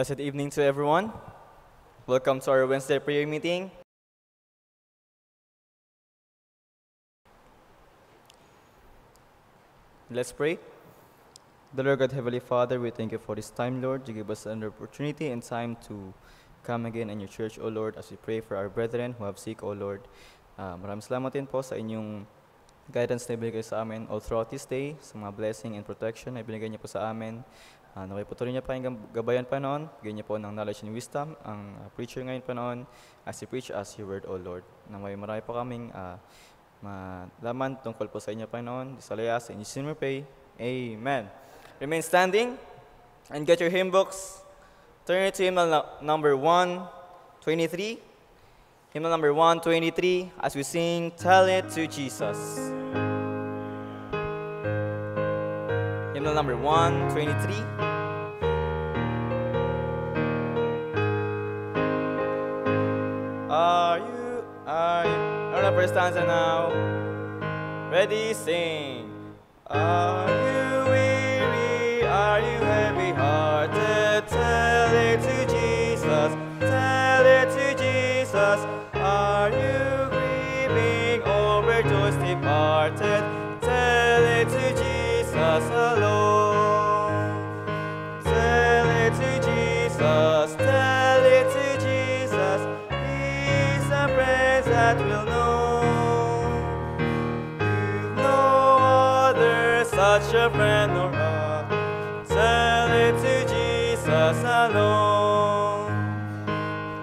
Blessed evening to everyone. Welcome to our Wednesday prayer meeting. Let's pray. The Lord God, Heavenly Father, we thank you for this time, Lord. You give us an opportunity and time to come again in your church, O Lord, as we pray for our brethren who have sick, O Lord. Maraming salamat din po sa inyong guidance na ibigay sa amin all throughout this day, sa mga blessing and protection na ibigay niyo po sa amin. Naway patuloy niyo pa yung gabayan pa noon, bigyan niyo po ng knowledge and wisdom ang preacher ngayon pa noon as he preach as your word, O Lord. Naway marami po kaming malaman tungkol po sa inyo pa noon. Disalayas, in Jesus' name we pray. Amen. Remain standing and get your hymn books. Turn to hymnal number 123. Hymnal number 123 as we sing, Tell It to Jesus. Hymnal number 123. Are you, on the first stanza now. Ready, sing. Are you weary, are you heavy-hearted? Tell it to Jesus, tell it to Jesus. Are you grieving over joys departed? Tell it to Jesus alone. Tell it to Jesus, tell it to Jesus. He's a friend that will know. You've no other such a friend nor other. Tell it to Jesus alone.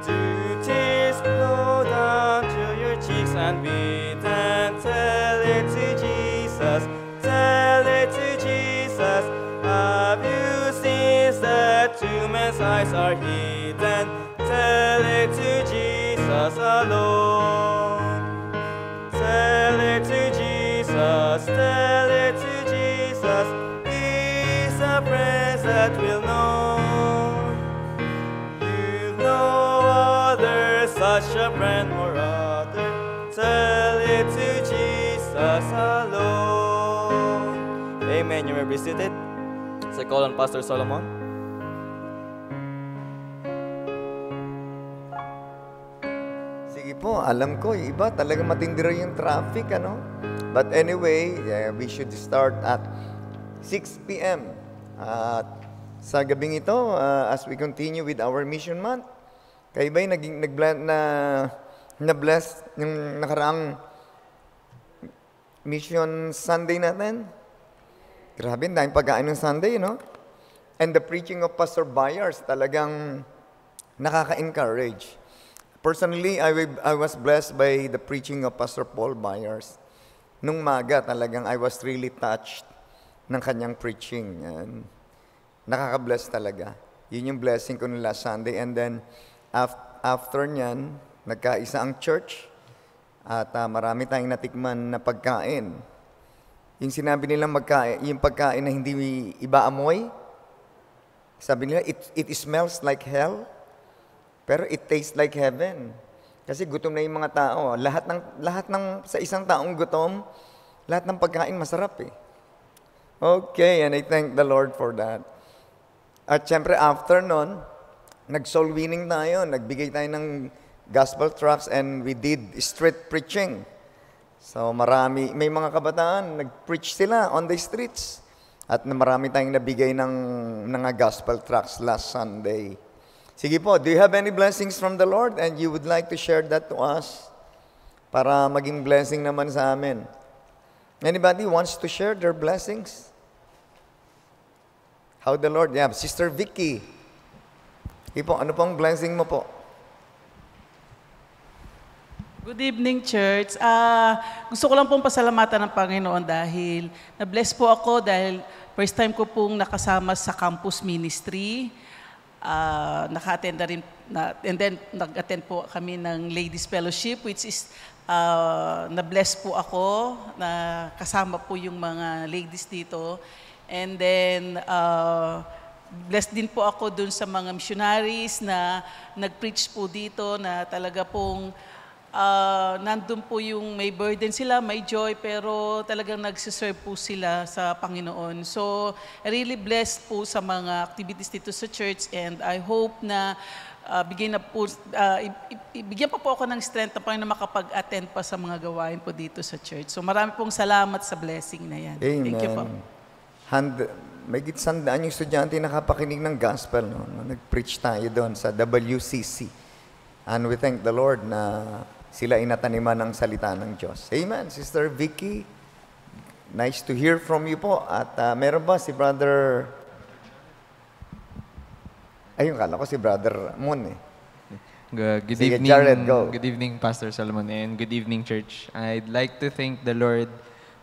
Do tears flow down to your cheeks and beat and tell it to Jesus. Tell it to Jesus. Have you seen that two men's eyes are hidden? Tell it to Jesus alone. Tell it to Jesus. Tell it to Jesus. He's a friend that will know. You've no other such a friend or other. Tell it to Jesus alone. Amen. You may be seated. So call on Pastor Solomon. Sige po, alam ko, yung iba talaga matindi rin yung traffic, ano? But anyway, we should start at 6 p.m. At sa gabing ito, as we continue with our mission month, kayo ba'y na-bless yung nakaraang mission Sunday natin? Grabe, dahil pagkain ng Sunday, no? And the preaching of Pastor Byers talagang nakaka-encourage. Personally, I was blessed by the preaching of Pastor Paul Byers. Nung maga, talagang I was really touched ng kanyang preaching. And nakaka-bless talaga. Yun yung blessing ko nung last Sunday. And then, after nyan, nagkaisa ang church at marami tayong natikman na pagkain. Yung sinabi nilang yung pagkain na hindi iba amoy, sabi nila, it smells like hell, pero it tastes like heaven. Kasi gutom na yung mga tao. Lahat ng sa isang taong gutom, lahat ng pagkain masarap eh. Okay, and I thank the Lord for that. At syempre, after nun, nag-soul winning tayo. Nagbigay tayo ng gospel tracts and we did street preaching. So may mga kabataan, nag-preach sila on the streets. At marami tayong nabigay ng gospel tracts last Sunday. Sige po, do you have any blessings from the Lord and you would like to share that to us para maging blessing naman sa amin? Anybody wants to share their blessings? How the Lord, yeah, Sister Vicky. Sige po, ano pong blessing mo po? Good evening, church. Gusto ko lang pong pasalamatan ng Panginoon dahil na-bless po ako dahil first time ko pong nakasama sa campus ministry. Naka-attend na rin, and then nag-attend po kami ng Ladies Fellowship, which is na-bless po ako na kasama po yung mga ladies dito. And then, blessed din po ako dun sa mga missionaries na nag-preach po dito na talaga pong nandun po yung may burden sila, may joy, pero talagang nagsiserve po sila sa Panginoon. So, really blessed po sa mga activities dito sa church, and I hope na bigyan pa po ako ng strength na Panginoon makapag-attend pa sa mga gawain po dito sa church. So, marami pong salamat sa blessing na yan. Amen. Thank you po. May gitsandaan yung estudyante nakapakinig ng gospel, no? Nag-preach tayo doon sa WCC. And we thank the Lord na sila inataniman ng salita ng Diyos. Amen. Sister Vicky, nice to hear from you po. At meron ba si Brother... Ayun, kala ko si Brother Moon eh. Good Sige, evening, Jared, go. good evening, Pastor Solomon, and good evening, church. I'd like to thank the Lord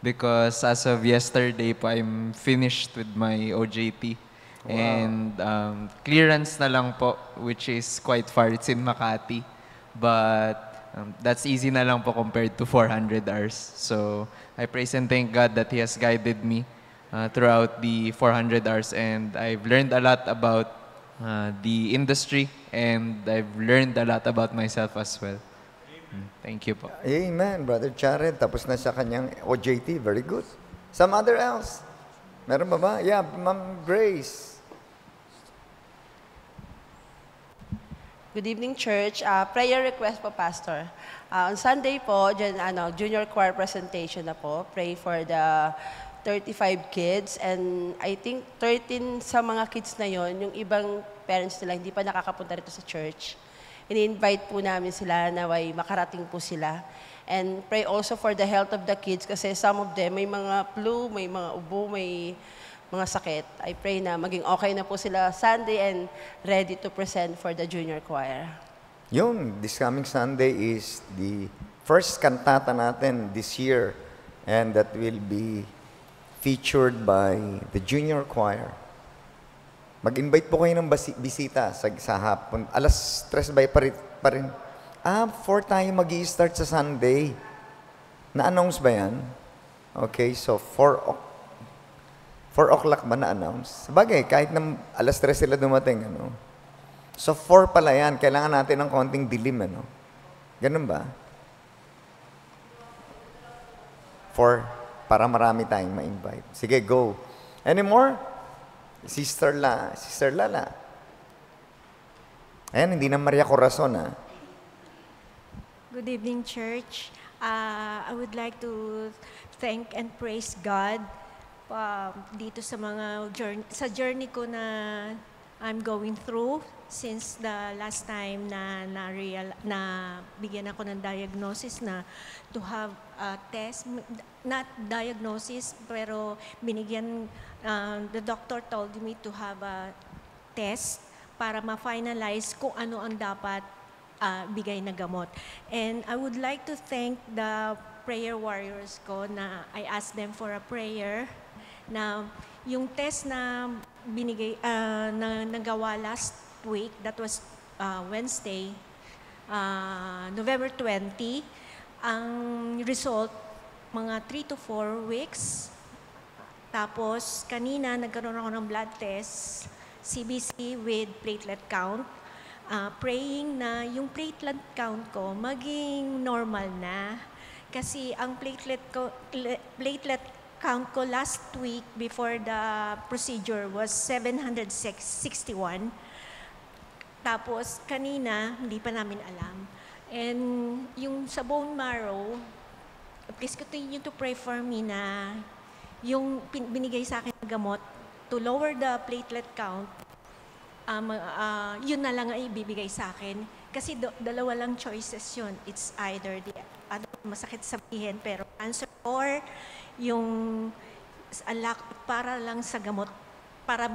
because as of yesterday po, I'm finished with my OJT. Wow. And clearance na lang po, which is quite far. It's in Makati. But that's easy na lang po compared to 400 hours. So I praise and thank God that He has guided me throughout the 400 hours. And I've learned a lot about the industry, and I've learned a lot about myself as well. Thank you po. Amen, Brother Jared. Tapos na sa kanyang OJT. Very good. Some other else? Meron ba? Yeah, Ma'am Grace. Good evening, church. Prayer request po, Pastor. On Sunday po, junior choir presentation na po. Pray for the 35 kids. And I think 13 sa mga kids na yon, yung ibang parents nila hindi pa nakakapunta rito sa church. Ini-invite po namin sila na makarating po sila. And pray also for the health of the kids kasi some of them may mga flu, may mga ubo, may mga sakit. I pray na maging okay na po sila Sunday and ready to present for the junior choir. Yun, this coming Sunday is the first kantata natin this year, and that will be featured by the junior choir. Mag-invite po kayo ng bisita sa hapon. Alas 3 pa rin. 4 tayo mag-i-start sa Sunday. Na-announce ba yan? Okay, so 4 o'clock ba na-announce? Sabagay, kahit na alas 3 sila dumating, ano? So 4 pala yan. Kailangan natin ng konting dilim, ano? Ganun ba? 4, para marami tayong ma-invite. Sige, go. Any more? Sister Lala. Ayan, hindi na Maria Corazon, ha? Good evening, church. I would like to thank and praise God dito sa mga journey ko na I'm going through since the last time na bigyan ako ng diagnosis na to have a test, not diagnosis, pero binigyan, the doctor told me to have a test para ma-finalize kung ano ang dapat bigay na gamot. And I would like to thank the prayer warriors ko na I asked them for a prayer na yung test na binigay, na nagawa last week, that was Wednesday, November 20, ang result, mga 3 to 4 weeks. Tapos, kanina nagkaroon ako ng blood test, CBC with platelet count, praying na yung platelet count ko maging normal na. Kasi ang platelet count ko last week before the procedure was 761. Tapos kanina, hindi pa namin alam. And yung sa bone marrow, please continue to pray for me na yung binigay sa akin na gamot to lower the platelet count, yun na lang ang ibibigay sa akin. Kasi dalawa lang choices yun. It's either masakit sabihin pero cancer, or yung para lang sa gamot para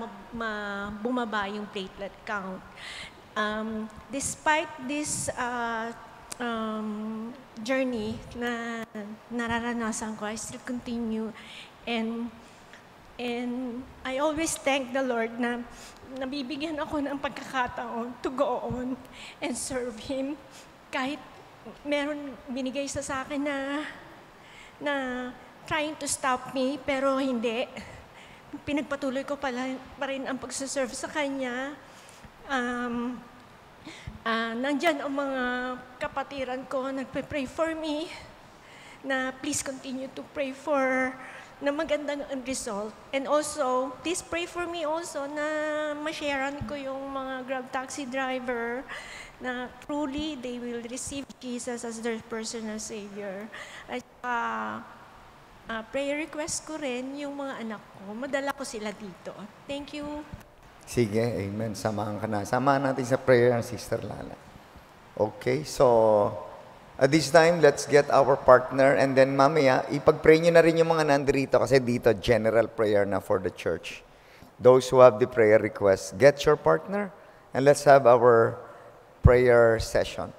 bumaba yung platelet count. Despite this journey na nararanasan ko, I still continue, and I always thank the Lord na nabibigyan ako ng pagkakataon to go on and serve Him. Kahit meron binigay sa akin na trying to stop me, pero hindi. Pinagpatuloy ko pa rin ang pagsaserve sa Kanya. Nandyan ang mga kapatiran ko nagpe-pray for me na please continue to pray for na magandang ang result. And also, please pray for me also na ma-sharean ko yung mga Grab taxi driver na truly they will receive Jesus as their personal Savior. At prayer request ko rin yung mga anak ko. Madala ko sila dito. Thank you. Sige, amen. Samahan ka na. Samahan natin sa prayer ang Sister Lala. Okay, so at this time, let's get our partner and then mamaya, ipag-pray nyo na rin yung mga nandito kasi dito, general prayer na for the church. Those who have the prayer request, get your partner and let's have our prayer session.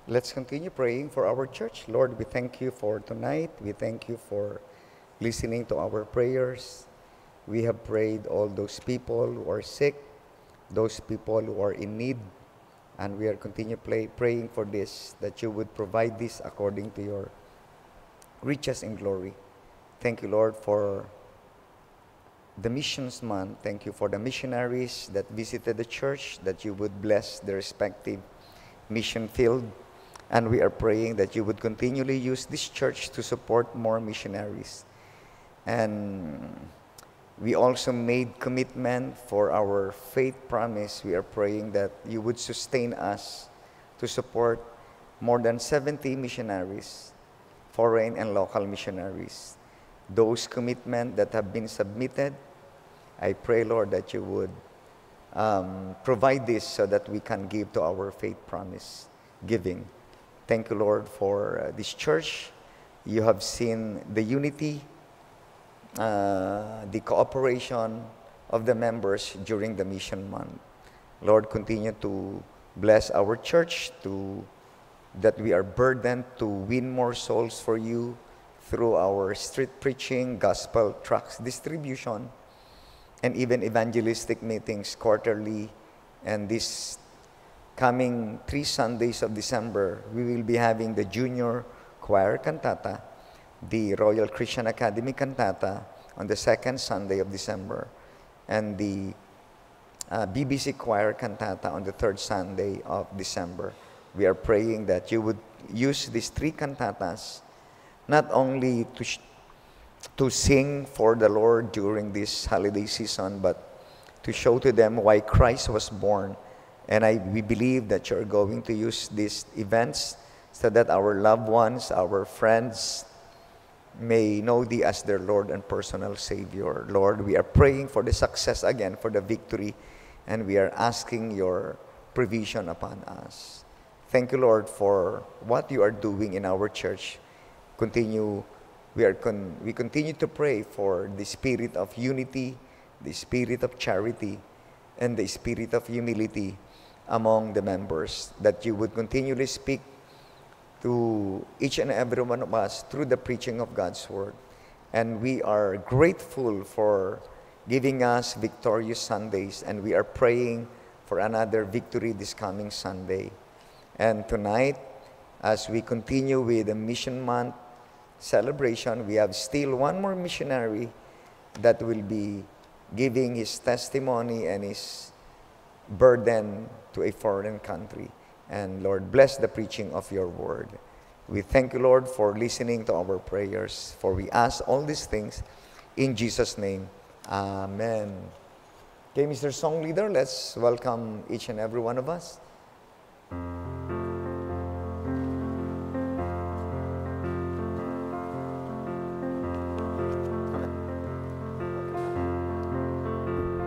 Let's continue praying for our church. Lord, we thank you for tonight. We thank you for listening to our prayers. We have prayed all those people who are sick, those people who are in need, and we are praying for this, that you would provide this according to your riches and glory. Thank you, Lord, for the missions month. Thank you for the missionaries that visited the church, that you would bless their respective mission field. And we are praying that you would continually use this church to support more missionaries. And we also made commitment for our faith promise. We are praying that you would sustain us to support more than 70 missionaries, foreign and local missionaries. Those commitments that have been submitted, I pray, Lord, that you would provide this so that we can give to our faith promise giving. Thank you, Lord, for this church. You have seen the unity, the cooperation of the members during the mission month. Lord, continue to bless our church, that we are burdened to win more souls for you through our street preaching, gospel tracts distribution, and even evangelistic meetings quarterly. And this coming 3 Sundays of December, we will be having the Junior Choir Cantata, the Royal Christian Academy Cantata on the 2nd Sunday of December, and the BBC Choir Cantata on the 3rd Sunday of December. We are praying that you would use these 3 cantatas not only to sing for the Lord during this holiday season, but to show to them why Christ was born. And we believe that you're going to use these events so that our loved ones, our friends, may know thee as their Lord and personal Savior. Lord, we are praying for the success again, for the victory, and we are asking your provision upon us. Thank you, Lord, for what you are doing in our church. We continue to pray for the spirit of unity, the spirit of charity, and the spirit of humility among the members, that you would continually speak to each and every one of us through the preaching of God's Word. And we are grateful for giving us victorious Sundays, and we are praying for another victory this coming Sunday. And tonight, as we continue with the Mission Month celebration, we have still one more missionary that will be giving his testimony and his burden to a foreign country. And Lord, bless the preaching of your word. We thank you, Lord, for listening to our prayers, for we ask all these things in Jesus' name. Amen. Okay, Mr. Song Leader, let's welcome each and every one of us.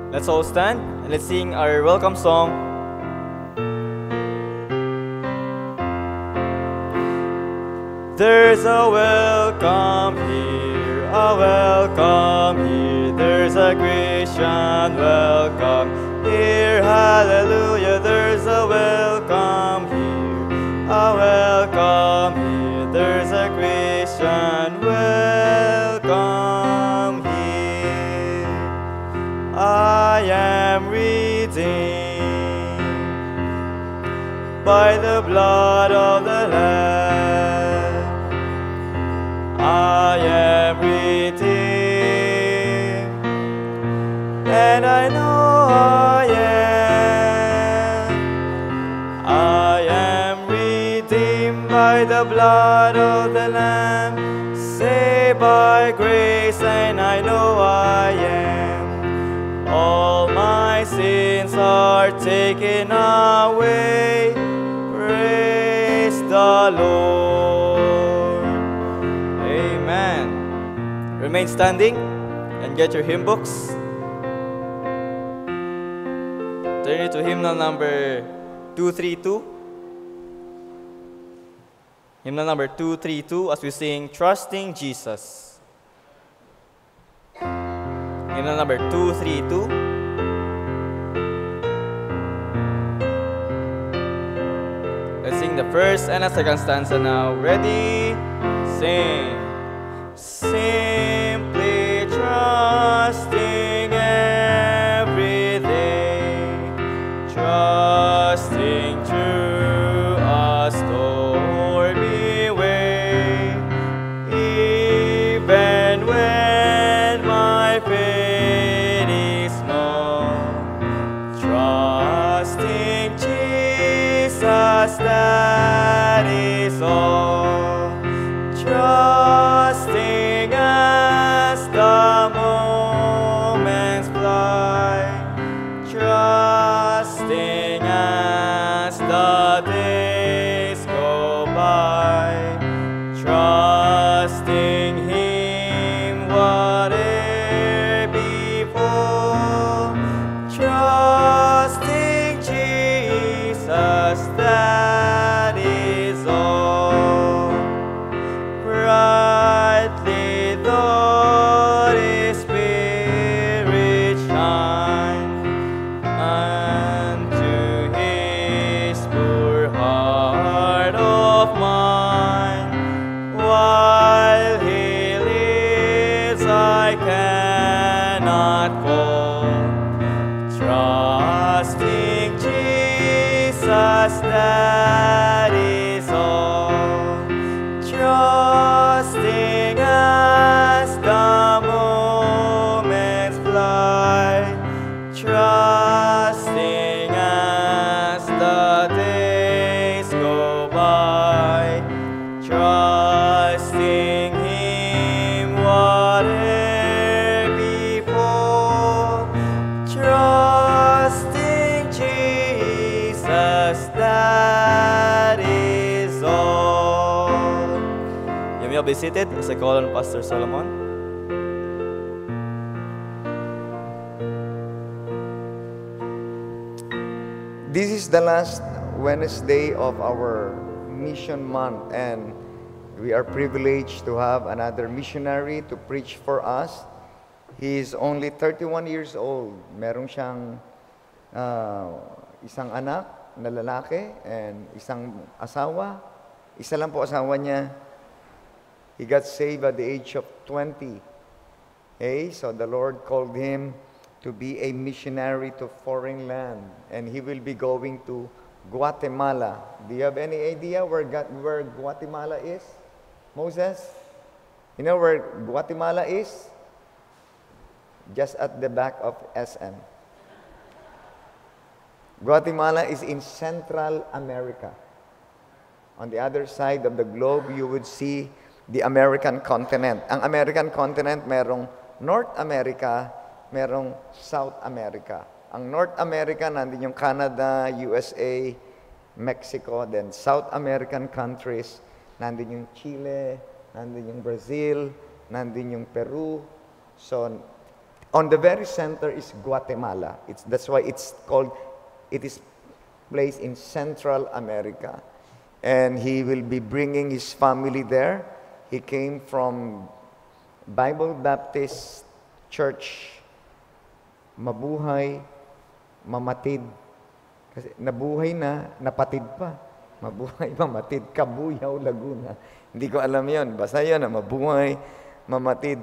Let's all stand and let's sing our welcome song. There's a welcome here, a welcome here. There's a Christian welcome here, hallelujah. There's a welcome here, a welcome here. There's a Christian welcome here. I am redeemed by the blood of the Lamb. I am redeemed, and I know I am redeemed by the blood of the Lamb, saved by grace, and I know I am. All my sins are taken away, praise the Lord. Amen. Remain standing and get your hymn books. Turn it to hymnal number 232. Hymnal number 232 as we sing Trusting Jesus. Hymnal number 232. Let's sing the first and the second stanza now. Ready? Sing. Simply trusting every day, trusting through a stormy way, even when my faith is small, trusting Jesus, that is all. Trusting as the moments fly, trusting as the days go by, trusting Him whatever befall, trusting Jesus, that is all. Brightly though His Spirit shine unto His poor heart of mine, while He lives I cannot fall, trusting Jesus, that is all. Trusting as the moments fly, trusting as the days go by, trusting Him whatever befall, trusting Jesus, that is all. You may be seated as I call on Pastor Solomon. This is the last Wednesday of our mission month, and we are privileged to have another missionary to preach for us. He is only 31 years old. Meron siyang isang anak na lalaki and isang asawa. Isa lang po asawa niya. He got saved at the age of 20. Okay, so the Lord called him to be a missionary to foreign land, and he will be going to Guatemala. Do you have any idea where Guatemala is? Moses? You know where Guatemala is? Just at the back of SM. Guatemala is in Central America. On the other side of the globe, you would see the American continent. Ang American continent, merong North America, merong South America. Ang North America, nandun yung Canada, USA, Mexico. Then South American countries, nandun yung Chile, nandun yung Brazil, nandun yung Peru. So, on the very center is Guatemala. That's why it is placed in Central America. And he will be bringing his family there. He came from Bible Baptist Church, Mabuhay, Mamatid. Kasi nabuhay na, napatid pa. Mabuhay, Mamatid, Kabuyaw, Laguna. Hindi ko alam yon. Basta yun, Mabuhay, Mamatid.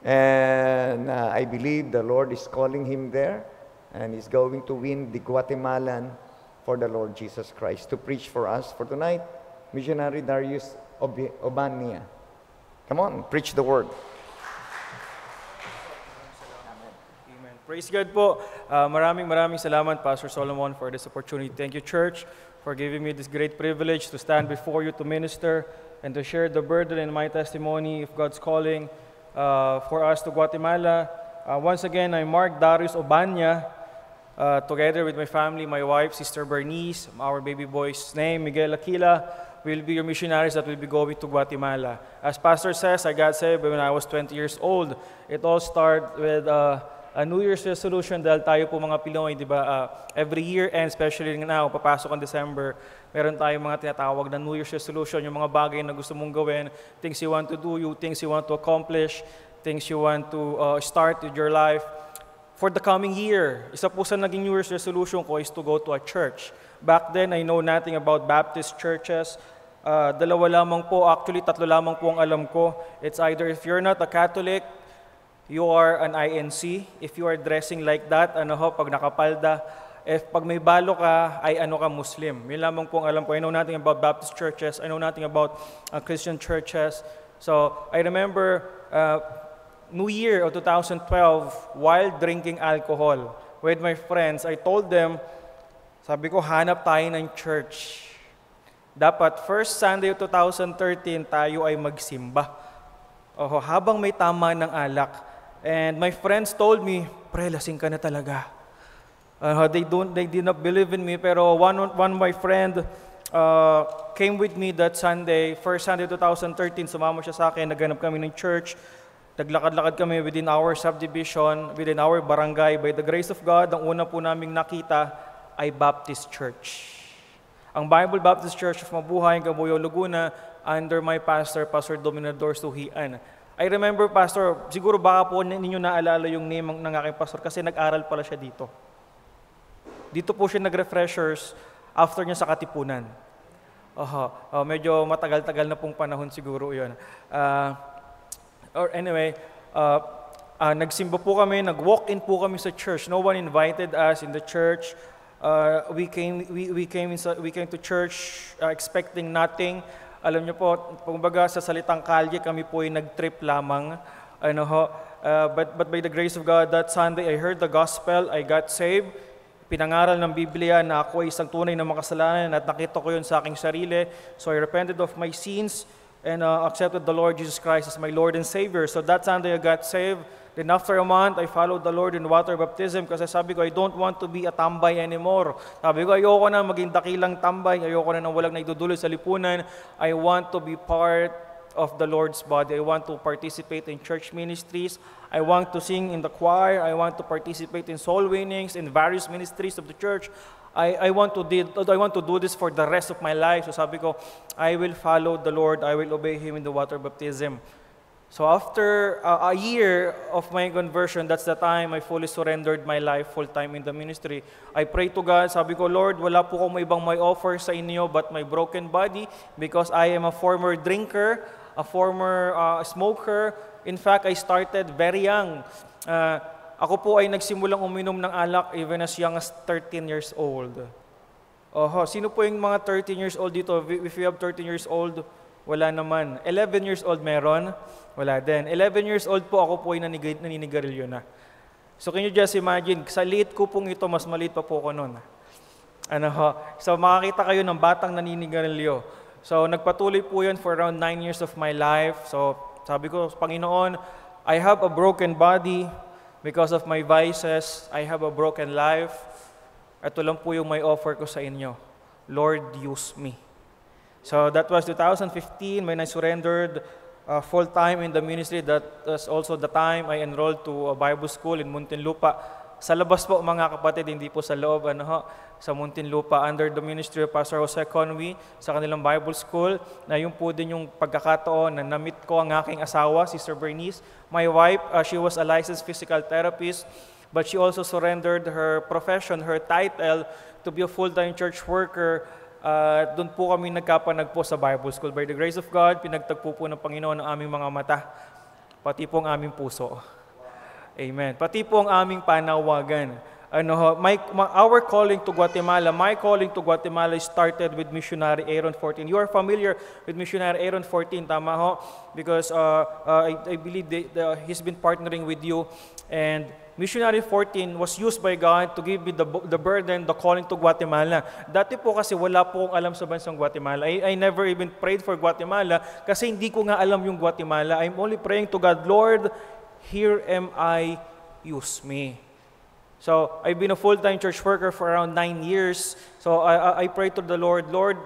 And I believe the Lord is calling him there. And he's going to win the Guatemalan for the Lord Jesus Christ to preach for us. For tonight, Missionary Darius Obania. Come on, preach the word. Amen. Praise God po. Maraming salamat, Pastor Solomon, for this opportunity. Thank you, church, for giving me this great privilege to stand before you to minister and to share the burden and my testimony of God's calling for us to Guatemala. Once again, I'm Mark Darius Obania, together with my family, my wife, Sister Bernice, our baby boy's name, Miguel Aquila. We'll be your missionaries that will be going to Guatemala. As Pastor says, I got saved when I was 20 years old. It all started with a New Year's resolution dahil tayo po mga Pinoy, di ba? Every year and especially now, papasok ang December, meron tayong mga tinatawag na New Year's resolution, yung mga bagay na gusto mong gawin, things you want to do, things you want to accomplish, things you want to start with your life. for the coming year, isa po sa naging New Year's resolution ko is to go to a church. Back then, I know nothing about Baptist churches. Dalawa lamang po, actually tatlo lamang po ang alam ko. It's either if you're not a Catholic, you are an INC. If you are dressing like that, pag nakapalda. If pag may balo ka, ay ka, Muslim. Yun lamang po ang alam ko. I know nothing about Baptist churches. I know nothing about Christian churches. So, I remember New Year of 2012, while drinking alcohol with my friends, I told them, sabi ko, hanap tayo ng church. Dapat first Sunday of 2013, tayo ay magsimba. Habang may tama ng alak. And my friends told me, pre, lasing ka na talaga. They did not believe in me, pero one of my friend came with me that Sunday, first Sunday 2013, sumama siya sa akin, naghanap kami ng church. Naglakad-lakad kami within our subdivision, within our barangay. By the grace of God, ang una po naming nakita ay Baptist Church. Ang Bible Baptist Church of Mabuhay, Gabuyo, Laguna, under my pastor, Pastor Dominador Suhian. I remember, Pastor, siguro baka po ninyo naalala yung name ng aking pastor kasi nag-aral pala siya dito. Dito po siya nag-refreshers after niya sa Katipunan. Medyo matagal-tagal na pong panahon siguro yun. Or anyway, nagsimba po kami, nag-walk-in po kami sa church. No one invited us in the church. We came to church expecting nothing. Alam niyo po, kumbaga sa salitang kalye, kami po ay nag-trip lamang. But by the grace of God, that Sunday, I heard the gospel, I got saved. Pinangaral ng Biblia na ako ay isang tunay na makasalanan at nakita ko yun sa aking sarili. So I repented of my sins and accepted the Lord Jesus Christ as my Lord and Savior. So that Sunday I got saved. Then after a month, I followed the Lord in water baptism kasi sabi ko, I don't want to be a tambay anymore. Sabi ko, ayoko na maging dakilang tambay, ayoko na nang walang naidudulot sa lipunan. I want to be part of the Lord's body. I want to participate in church ministries. I want to sing in the choir. I want to participate in soul winnings, in various ministries of the church. I want to do this for the rest of my life. So sabi ko, I will follow the Lord. I will obey Him in the water baptism. So after a year of my conversion, that's the time I fully surrendered my life full-time in the ministry. I prayed to God, sabi ko, Lord, wala po akong ibang may offer sa inyo but my broken body because I am a former drinker, a former smoker. In fact, I started very young. Ako po ay nagsimulang uminom ng alak even as young as 13 years old. Sino po yung mga 13 years old dito? If you have 13 years old, wala naman. 11 years old meron? Wala din. 11 years old po ako po ay naninigarilyo na. So can you just imagine, sa liit ko pong ito, mas maliit pa po ako noon. So makakita kayo ng batang naninigarilyo. So nagpatuloy po yun for around 9 years of my life. So sabi ko, Panginoon, I have a broken body because of my vices. I have a broken life. Ito lang po yung may offer ko sa inyo. Lord, use me. So that was 2015 when I surrendered full-time in the ministry. That was also the time I enrolled to a Bible school in Muntinlupa. Sa labas po mga kapatid, hindi po sa loob, sa Muntinlupa, under the ministry of Pastor Jose Conwy, sa kanilang Bible school, na yun po din yung pagkakataon na na-meet ko ang aking asawa, Sister Bernice. My wife, she was a licensed physical therapist, but she also surrendered her profession, her title, to be a full-time church worker. Doon po kami nagkapanagpo sa Bible school. By the grace of God, pinagtagpo po ng Panginoon ang aming mga mata, pati po ang aming puso. Amen. Pati po ang aming panawagan. Our calling to Guatemala, my calling to Guatemala started with missionary Aaron 14. You are familiar with missionary Aaron 14, tama ho? Because I believe he's been partnering with you. And missionary 14 was used by God to give me the burden, the calling to Guatemala. Dati po kasi wala po akong alam sa bansang Guatemala. I never even prayed for Guatemala kasi hindi ko nga alam yung Guatemala. I'm only praying to God, Lord, here am I, use me. So I've been a full-time church worker for around 9 years. So I pray to the Lord, Lord,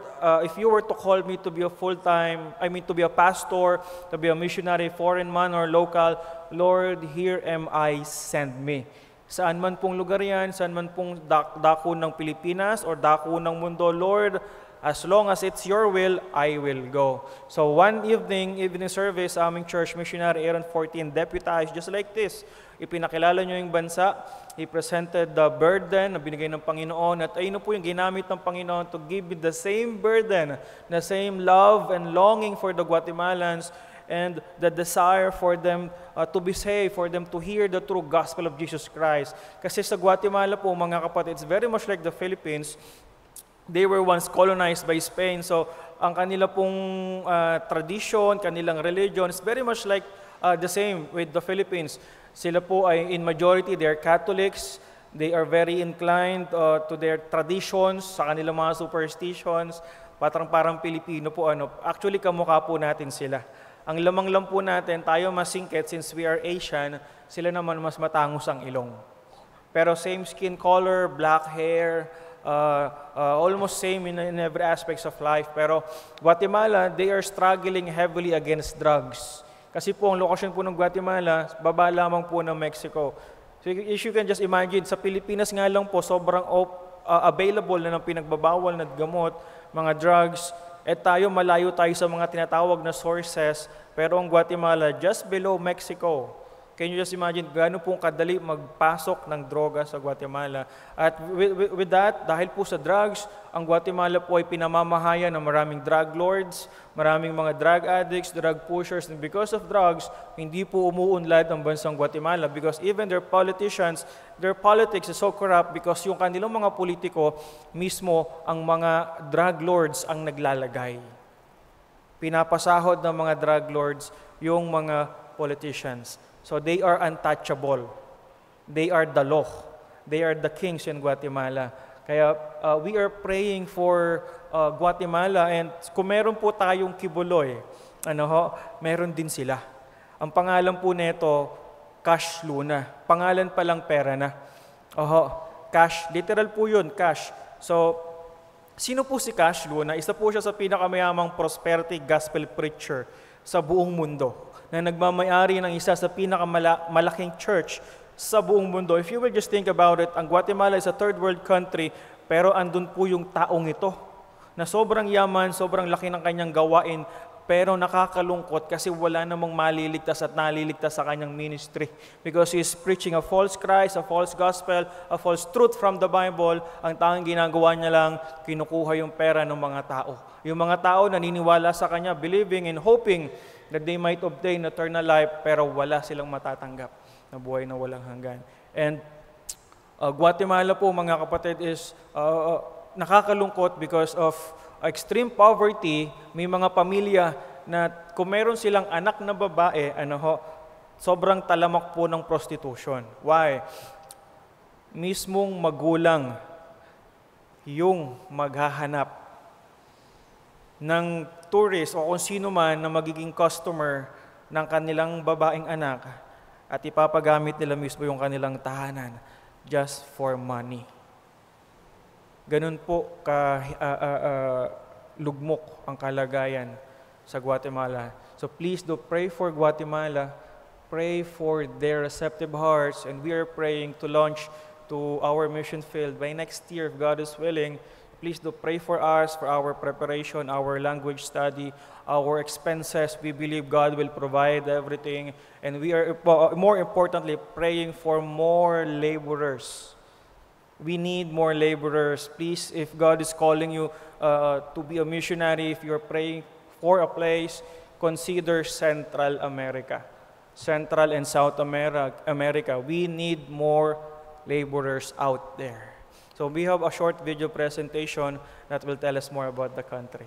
if you were to call me to be a full-time, to be a pastor, to be a missionary, foreign man or local, Lord, here am I, send me. Saan man pong lugar yan, saan man pong dako ng Pilipinas or dako ng mundo, Lord, as long as it's your will, I will go. So one evening service, aming church, missionary Aaron 14, deputized just like this. ipinakilala niyo yung bansa. He presented the burden na binigay ng Panginoon at ayun po yung ginamit ng Panginoon to give you the same burden, the same love and longing for the Guatemalans and the desire for them to be saved, for them to hear the true gospel of Jesus Christ. Kasi sa Guatemala po, mga kapatid, it's very much like the Philippines. They were once colonized by Spain. So, ang kanila pong tradition, kanilang religion is very much like the same with the Philippines. Sila po ay in majority, they are Catholics. They are very inclined to their traditions, sa kanilang mga superstitions. Parang Pilipino po. Actually, kamukha po natin sila. Ang lamang lang po natin, tayo masingkit since we are Asian, sila naman mas matangos ang ilong. Pero same skin color, black hair, almost same in every aspects of life. Pero Guatemala, they are struggling heavily against drugs. Kasi po, ang lokasyon po ng Guatemala, baba lamang po ng Mexico. So if you can just imagine, sa Pilipinas nga lang po, sobrang available na ng pinagbabawal na gamot, mga drugs, at tayo, malayo tayo sa mga tinatawag na sources, pero ang Guatemala, just below Mexico. Can you just imagine gaano pong kadali magpasok ng droga sa Guatemala? At with that, dahil po sa drugs, ang Guatemala po ay pinamamahayan ng maraming drug lords, maraming mga drug addicts, drug pushers, and because of drugs, hindi po umuunlad ang bansang Guatemala because even their politicians, their politics is so corrupt because yung kanilang mga politiko, mismo ang mga drug lords ang naglalagay. Pinapasahod ng mga drug lords yung mga politicians. So they are untouchable. They are the law. They are the kings in Guatemala. Kaya we are praying for Guatemala and kung meron po tayong kibuloy, meron din sila. Ang pangalan po nito, Cash Luna. Pangalan pa lang pera na. Cash, literal po yun, cash. So, sino po si Cash Luna? Isa po siya sa pinakamayamang prosperity gospel preacher sa buong mundo na nagmamayari ng isa sa pinakamalaking church sa buong mundo. If you will just think about it, ang Guatemala is a third world country, pero andun po yung taong ito na sobrang yaman, sobrang laki ng kanyang gawain, pero nakakalungkot kasi wala namang maliligtas at naliligtas sa kanyang ministry. Because he is preaching a false Christ, a false gospel, a false truth from the Bible. Ang tanging ginagawa niya lang, kinukuha yung pera ng mga tao. Yung mga tao naniniwala sa kanya, believing and hoping that they might obtain eternal life, pero wala silang matatanggap na buhay na walang hanggan. And Guatemala po, mga kapatid, is nakakalungkot because of extreme poverty. May mga pamilya na kung meron silang anak na babae, sobrang talamak po ng prostitution. Why? Mismong magulang yung maghahanap ng tourist o kung sino man na magiging customer ng kanilang babaeng anak at ipapagamit nila mismo yung kanilang tahanan just for money. Ganun po lugmok ang kalagayan sa Guatemala. So please do pray for Guatemala, pray for their receptive hearts, and we are praying to launch to our mission field by next year, if God is willing. Please do pray for us, for our preparation, our language study, our expenses. We believe God will provide everything. And we are, more importantly, praying for more laborers. We need more laborers. Please, if God is calling you to be a missionary, if you're praying for a place, consider Central America. Central and South America. We need more laborers out there. So we have a short video presentation that will tell us more about the country.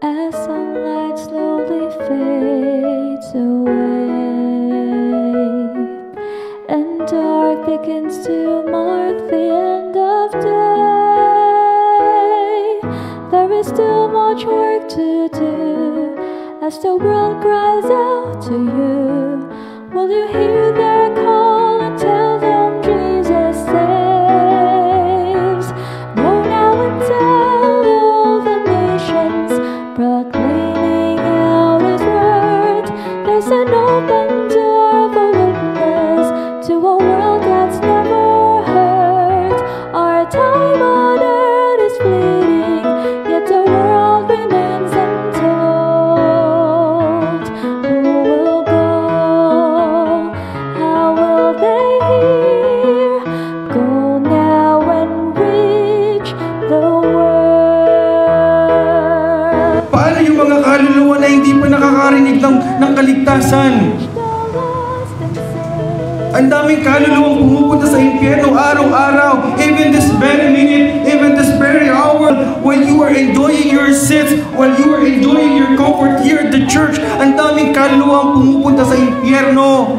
As sunlight slowly fades away and dark begins to mark the end of day, there is still much work to do as the world cries out to you. Will you hear their call and tell them Jesus saves? Paano yung mga kaluluwa na hindi pa nakakarinig ng kaligtasan? Ang daming kaluluwang pumupunta sa impyerno araw-araw, even this very minute, even this very hour, when you are enjoying your seats, while you are enjoying your comfort here at the church, ang daming kaluluwang pumupunta sa impyerno.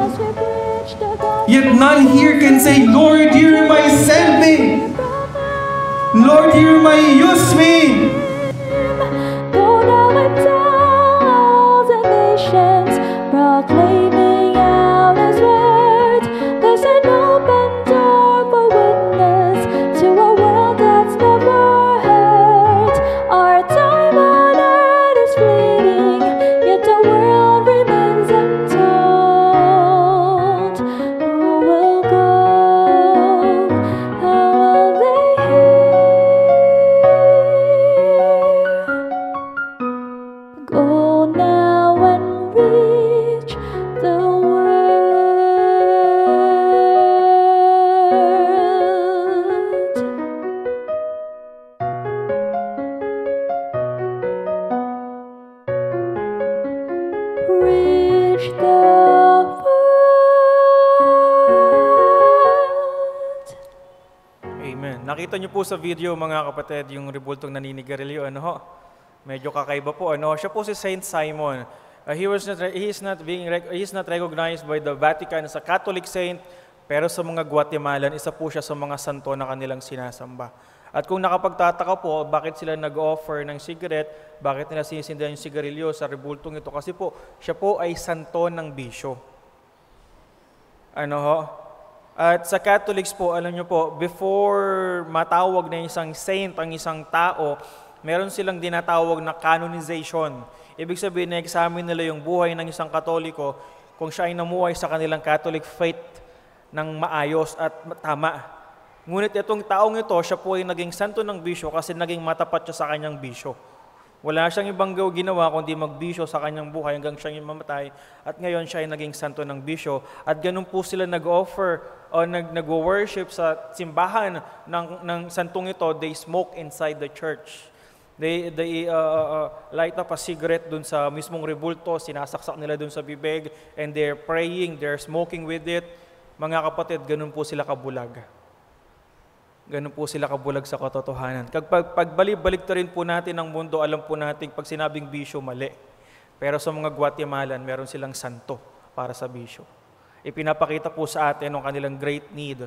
Yet none here can say, Lord, here am I, send me. Lord, here am I, use me. Go now and tell all the nations, proclaiming out His word. There's an open door for witness to a world that's never heard. Our time on earth is fleeting, yet the world remains untold. Who will go? How will they hear? Go now and reach the world. Reach the world. Amen. Nakita niyo po sa video, mga kapatid, yung rebultong naninigarilyo, ano ho? Medyo kakaiba po, ano? Siya po si Saint Simon. He is not recognized by the Vatican as a Catholic saint, pero sa mga Guatemalan, isa po siya sa mga santo na kanilang sinasamba. At kung nakapagtataka po, bakit sila nag-offer ng cigarette, bakit nila sinisindihan yung sigarilyo sa rebultong ito? Kasi po, siya po ay santo ng bisyo. Ano ho? At sa Catholics po, alam nyo po, before matawag na isang saint ang isang tao, meron silang dinatawag na canonization. Ibig sabihin, na-examine nila yung buhay ng isang Katoliko kung siya ay namuhay sa kanilang Catholic faith ng maayos at tama. Ngunit itong taong ito, siya po ay naging santo ng bisyo kasi naging matapat siya sa kanyang bisyo. Wala siyang ibang ginawa kundi magbisyo sa kanyang buhay hanggang siyang mamatay. At ngayon siya ay naging santo ng bisyo. At ganun po sila nag-offer o nag-worship sa simbahan ng santong ito. They smoke inside the church. They light up a cigarette dun sa mismong rebulto, sinasaksak nila dun sa bibig, and they're praying, they're smoking with it. Mga kapatid, ganun po sila kabulag. Ganun po sila kabulag sa katotohanan. Pagbalik rin po natin ang mundo, alam po natin pag sinabing bisyo, mali. Pero sa mga Guatemalan, meron silang santo para sa bisyo. Ipinapakita po sa atin ang kanilang great need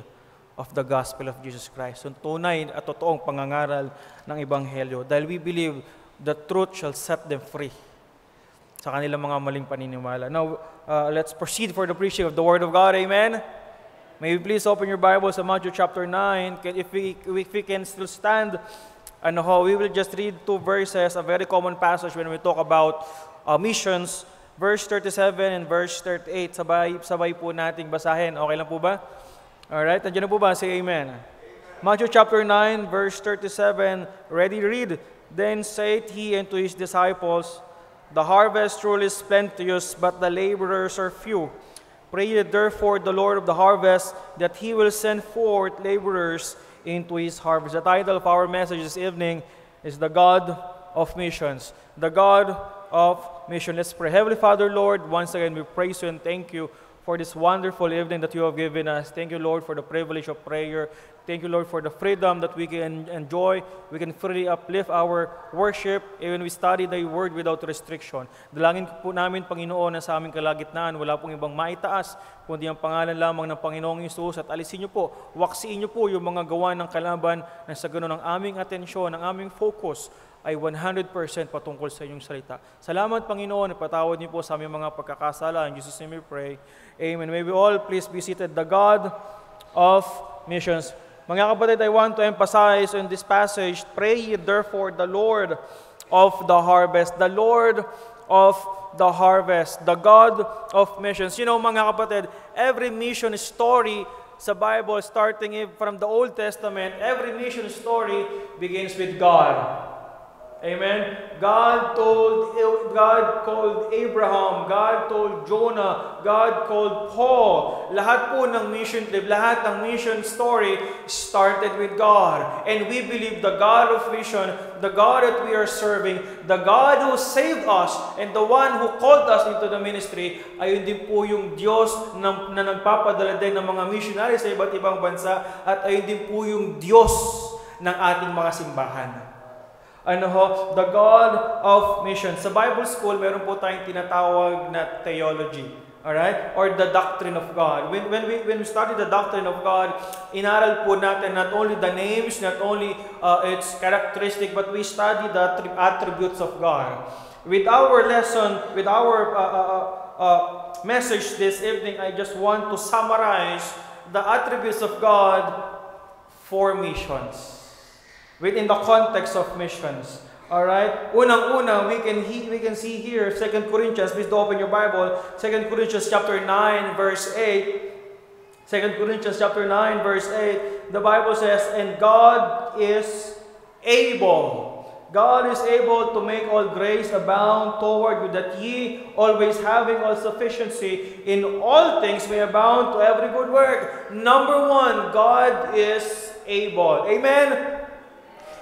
of the gospel of Jesus Christ. Yung tunay at totoong pangangaral ng Ebanghelyo. Dahil we believe the truth shall set them free sa kanilang mga maling paniniwala. Now, let's proceed for the preaching of the Word of God. Amen? May you please open your Bible sa Matthew chapter 9. If we can still stand, we will just read 2 verses, a very common passage when we talk about missions. Verse 37 and verse 38. Sabay po nating basahin. Okay lang po ba? Alright, nandiyan na po ba? Say amen. Matthew chapter 9, verse 37. Ready, read. Then said he unto his disciples, The harvest truly is plenteous, but the laborers are few. Pray therefore the Lord of the harvest that He will send forth laborers into His harvest. The title of our message this evening is The God of Missions. The God of Missions. Let's pray. Heavenly Father, Lord, once again we praise You and thank You for this wonderful evening that You have given us. Thank You, Lord, for the privilege of prayer. Thank You, Lord, for the freedom that we can enjoy. We can freely uplift our worship even we study Thy Word without restriction. Dalangin po namin, Panginoon, na sa aming kalagitnaan, wala pong ibang maitaas, kundi ang pangalan lamang ng Panginoong Hesus. At alisin Niyo po, waksiin Niyo po yung mga gawa ng kalaban na sa ganun ang aming atensyon, ang aming focus ay 100% patungkol sa Inyong salita. Salamat, Panginoon, ipatawad Niyo po sa aming mga pagkakasala. In Jesus' name we pray. Amen. May we all please be seated. The God of Missions. Mga kapatid, I want to emphasize in this passage, pray ye therefore the Lord of the harvest. The Lord of the harvest. The God of missions. You know, mga kapatid, every mission story sa Bible, starting from the Old Testament, every mission story begins with God. Amen? God called Abraham, God told Jonah, God called Paul. Lahat po ng mission trip, lahat ng mission story started with God. And we believe the God of vision, the God that we are serving, the God who saved us, and the one who called us into the ministry, ayun din po yung Diyos na nagpapadala din ng mga missionary sa iba't ibang bansa, at ayun din po yung Diyos ng ating mga simbahan. The God of mission. Sa Bible school, meron po tayong tinatawag na theology. Alright? Or the doctrine of God. When we study the doctrine of God, inaral po natin not only the names, not only its characteristic, but we study the attributes of God. With our lesson, with our message this evening, I just want to summarize the attributes of God for missions. Within the context of missions. Alright? Unang-una, we can see here, 2 Corinthians, please do open your Bible, 2 Corinthians chapter 9, verse 8. 2 Corinthians chapter 9, verse 8, the Bible says, and God is able. God is able to make all grace abound toward you, that ye, always having all sufficiency in all things, may abound to every good work. Number one, God is able. Amen?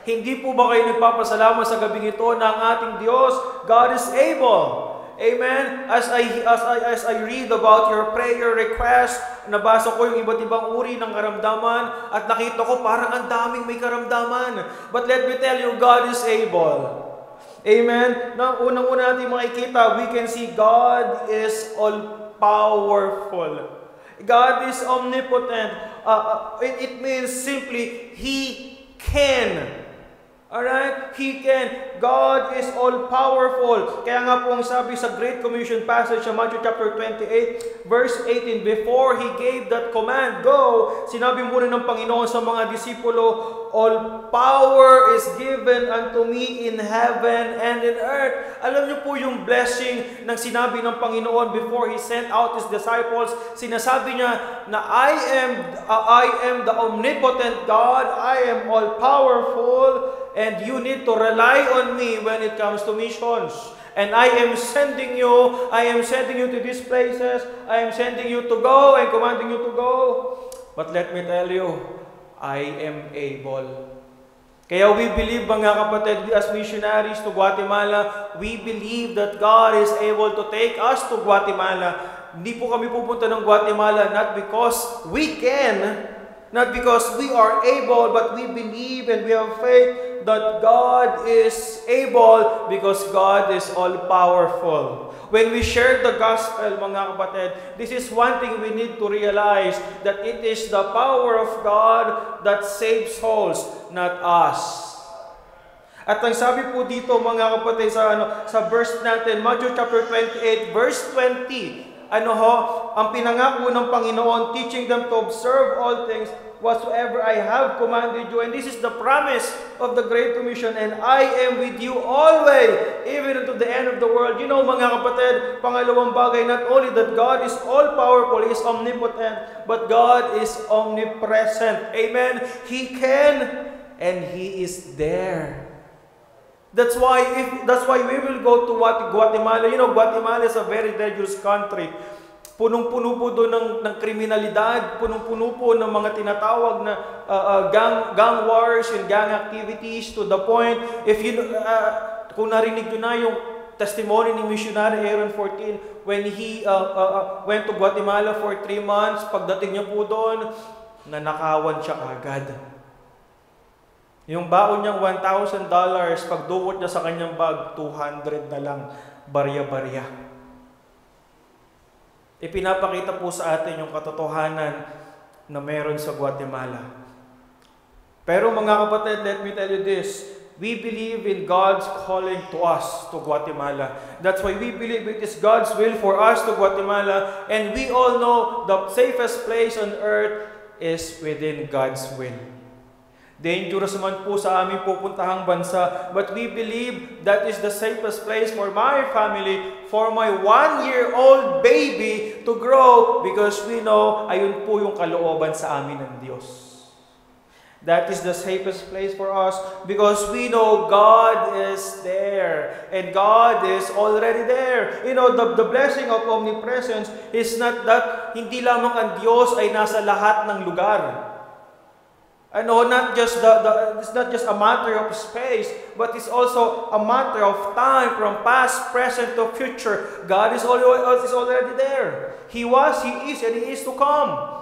Hindi po ba kayo nagpapasalamat sa gabing ito ng ating Diyos? God is able. Amen? As I read about your prayer request, nabasa ko yung iba't ibang uri ng karamdaman at nakita ko parang ang daming may karamdaman. But let me tell you, God is able. Amen? Unang-una natin makikita, we can see God is all-powerful. God is omnipotent. It means simply, He can. Alright? He can. God is all-powerful. Kaya nga po ang sabi sa Great Commission passage sa Matthew chapter 28, verse 18, before He gave that command, go, sinabi muna ng Panginoon sa mga disipulo, all power is given unto me in heaven and in earth. Alam niyo po yung blessing ng sinabi ng Panginoon before He sent out His disciples. Sinasabi niya na I am the omnipotent God, I am all-powerful, and you need to rely on me when it comes to missions. And I am sending you to these places, I am sending you to go and commanding you to go. But let me tell you, I am able. Kaya we believe, mga kapatid, as missionaries to Guatemala, we believe that God is able to take us to Guatemala. Hindi po kami pupunta ng Guatemala not because we can, not because we are able, but we believe and we have faith that God is able because God is all-powerful. When we share the gospel, mga kapatid, this is one thing we need to realize, that it is the power of God that saves souls, not us. At ang sabi po dito, mga kapatid, sa verse natin, Matthew chapter 28, verse 20, ang pinangako ng Panginoon, teaching them to observe all things whatsoever I have commanded you. And this is the promise of the Great Commission. And I am with you always, even unto the end of the world. You know, mga kapatid, pangalawang bagay, not only that God is all-powerful, He is omnipotent, but God is omnipresent. Amen? He can, and He is there. That's why we will go to Guatemala. You know, Guatemala is a very dangerous country. Punong-puno po doon ng kriminalidad, punong-puno po ng mga tinatawag na gang wars and gang activities, to the point, kung narinig nyo na yung testimony ni missionary Aaron 14, when he went to Guatemala for 3 months, pagdating niya po doon, nanakawan siya agad. Yung baon niyang $1,000, pagdukot niya sa kanyang bag, 200 na lang, barya-barya. Ipinapakita po sa atin yung katotohanan na meron sa Guatemala. Pero mga kapatid, let me tell you this. We believe in God's calling to us to Guatemala. That's why we believe it is God's will for us to Guatemala. And we all know the safest place on earth is within God's will. Dangerous man po sa aming pupuntahang bansa, but we believe that is the safest place for my family, for my 1-year-old baby to grow, because we know ayun po yung kalooban sa amin ng Diyos. That is the safest place for us because we know God is there and God is already there. You know, the blessing of omnipresence is not that hindi lamang ang Diyos ay nasa lahat ng lugar. Ano, it's not just a matter of space, but it's also a matter of time from past, present to future. God is already there. He was, He is, and He is to come.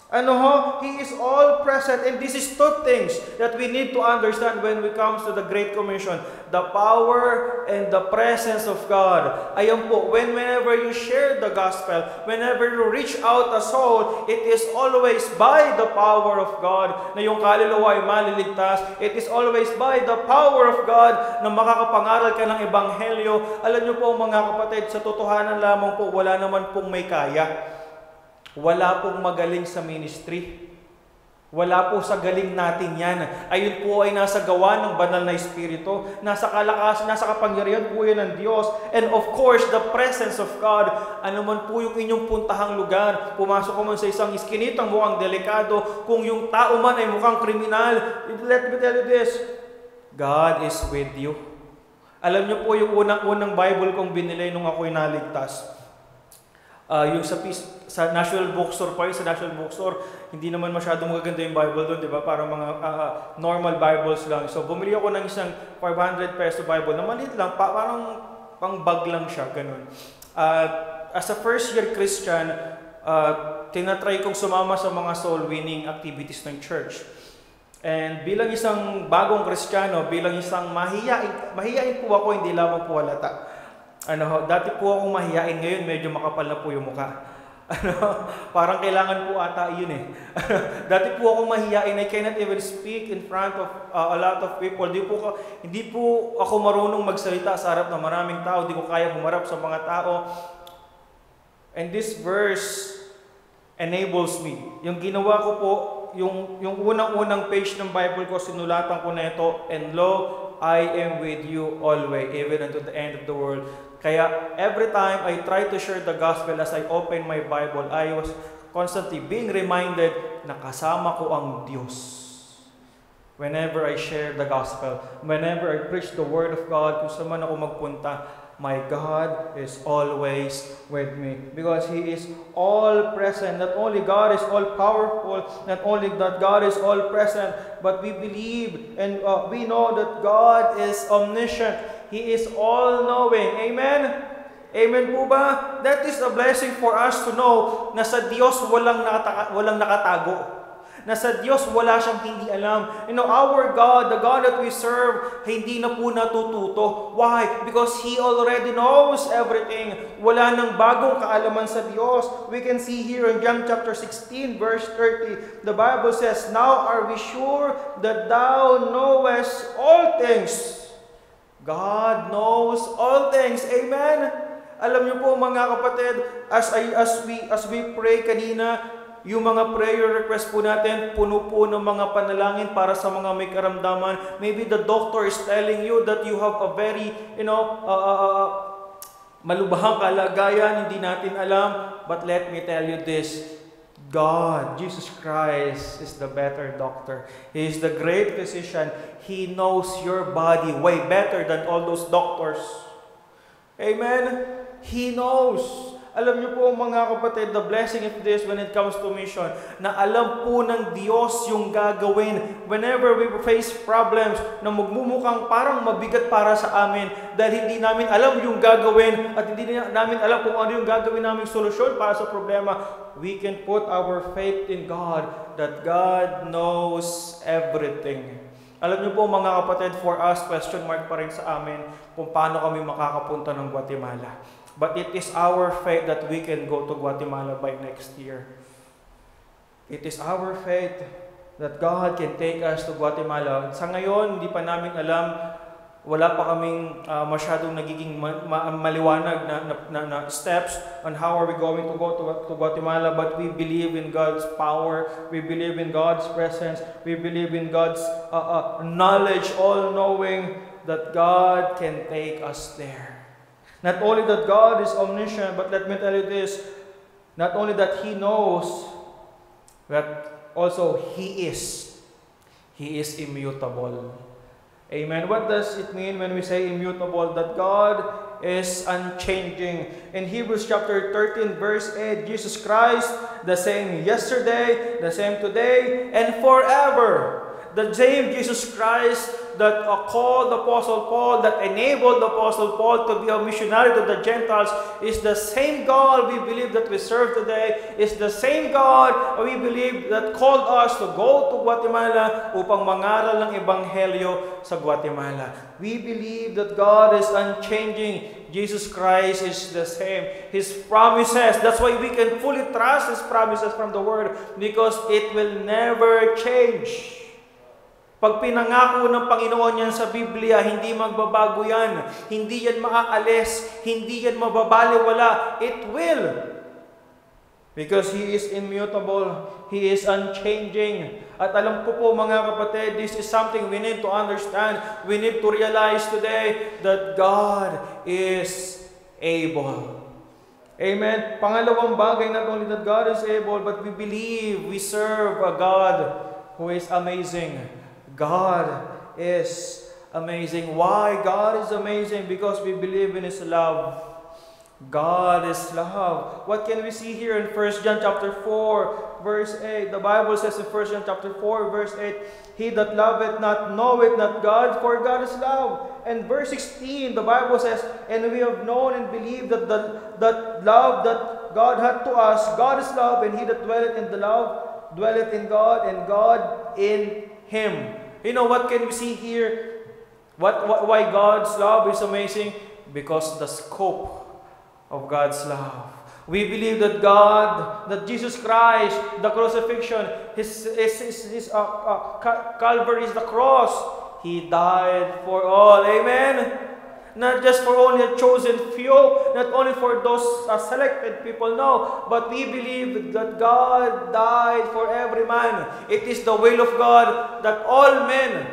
He is all present, and this is two things that we need to understand when we comes to the Great Commission. The power and the presence of God. Ayan po, whenever you share the gospel, whenever you reach out a soul, it is always by the power of God na yung kaluluwa ay maliligtas. It is always by the power of God na makakapangaral ka ng Ebanghelyo. Alam niyo po mga kapatid, sa totohanan lamang po, wala naman pong may kaya. Wala pong magaling sa ministry. Wala po sa galing natin yan. Ayun po ay nasa gawa ng banal na Espiritu. Nasa kalakas, nasa kapangyarihan po yan ng Diyos. And of course, the presence of God. Ano man po yung inyong puntahang lugar. Pumasok ko man sa isang iskinitang mukhang delikado. Kung yung tao man ay mukhang kriminal. Let me tell you this. God is with you. Alam niyo po yung unang Bible kong binili nung ako'y naligtas. Yung sa National Bookstore pa sa National Bookstore, hindi naman masyadong magaganda yung Bible doon, di ba? Parang mga normal Bibles lang. So, bumili ako ng isang 500 peso Bible na maliit lang, parang pang bag lang siya, ganun. As a first-year Christian, tinatry kong sumama sa mga soul-winning activities ng church. And bilang isang bagong Kristiyano, bilang isang mahiyain po ako, hindi lamang po halata. Dati po akong mahiyain, ngayon medyo makapal na po yung mukha. Parang kailangan po ata yun eh. Dati po akong mahiyain, I cannot even speak in front of a lot of people. Hindi po ako marunong magsalita sa harap ng maraming tao, hindi ko kaya humarap sa mga tao. And this verse enables me. Yung ginawa ko po, yung unang-unang page ng Bible ko, sinulatan ko na ito, and lo, I am with you always, even unto the end of the world. Kaya every time I try to share the gospel as I open my Bible, I was constantly being reminded na kasama ko ang Diyos. Whenever I share the gospel, whenever I preach the word of God, kung saan man ako magpunta, my God is always with me. Because He is all present. Not only God is all powerful, not only that God is all present, but we believe and we know that God is omniscient. He is all-knowing. Amen? Amen po ba? That is a blessing for us to know na sa Diyos walang nakatago. Na sa Diyos wala siyang hindi alam. You know, our God, the God that we serve, hindi na po natututo. Why? Because He already knows everything. Wala nang bagong kaalaman sa Diyos. We can see here in John chapter 16, verse 30, the Bible says, "Now are we sure that thou knowest all things." God knows all things. Amen? Alam niyo po mga kapatid, as we pray kanina, yung mga prayer request po natin, puno po ng mga panalangin para sa mga may karamdaman. Maybe the doctor is telling you that you have a very, malubhang kalagayan, hindi natin alam. But let me tell you this, God, Jesus Christ, is the better doctor. He is the great physician. He knows your body way better than all those doctors. Amen? He knows. Alam niyo po mga kapatid, the blessing of this when it comes to mission, na alam po ng Diyos yung gagawin whenever we face problems na magmumukhang parang mabigat para sa amin dahil hindi namin alam yung gagawin at hindi namin alam kung ano yung gagawin naming solusyon para sa problema. We can put our faith in God that God knows everything. Alam niyo po mga kapatid, for us, question mark pa rin sa amin kung paano kami makakapunta ng Guatemala. But it is our faith that we can go to Guatemala by next year. It is our faith that God can take us to Guatemala. Sa ngayon, hindi pa namin alam, wala pa kaming masyadong nagiging maliwanag na steps on how are we going to go to Guatemala, but we believe in God's power, we believe in God's presence, we believe in God's knowledge, all-knowing that God can take us there. Not only that God is omniscient, but let me tell you this, not only that He knows, but also He is. He is immutable. Amen. What does it mean when we say immutable? That God is unchanging. In Hebrews chapter 13, verse 8, Jesus Christ, the same yesterday, the same today, and forever. The same Jesus Christ that called the Apostle Paul, that enabled the Apostle Paul to be a missionary to the Gentiles, is the same God we believe that we serve today, is the same God we believe that called us to go to Guatemala upang mangaral ng Ebanghelyo sa Guatemala. We believe that God is unchanging. Jesus Christ is the same. His promises, that's why we can fully trust His promises from the Word, because it will never change. Pag pinangako ng Panginoon yan sa Biblia, hindi magbabago yan. Hindi yan maaalis. Hindi yan mababaliwala. It will. Because He is immutable. He is unchanging. At alam ko po mga kapatid, this is something we need to understand. We need to realize today that God is able. Amen. Pangalawang bagay, not only that God is able, but we believe we serve a God who is amazing. God is amazing. Why God is amazing? Because we believe in His love. God is love. What can we see here in 1 John chapter 4, verse 8? The Bible says in 1 John chapter 4, verse 8, He that loveth not knoweth not God, for God is love. And verse 16, the Bible says, and we have known and believed that that love that God had to us, God is love, and he that dwelleth in the love dwelleth in God, and God in him. You know what can we see here? Why God's love is amazing? Because the scope of God's love. We believe that God, that Jesus Christ, the crucifixion, His Calvary is the cross. He died for all. Amen? Not just for only a chosen few, not only for those selected people, no. But we believe that God died for every man. It is the will of God that all men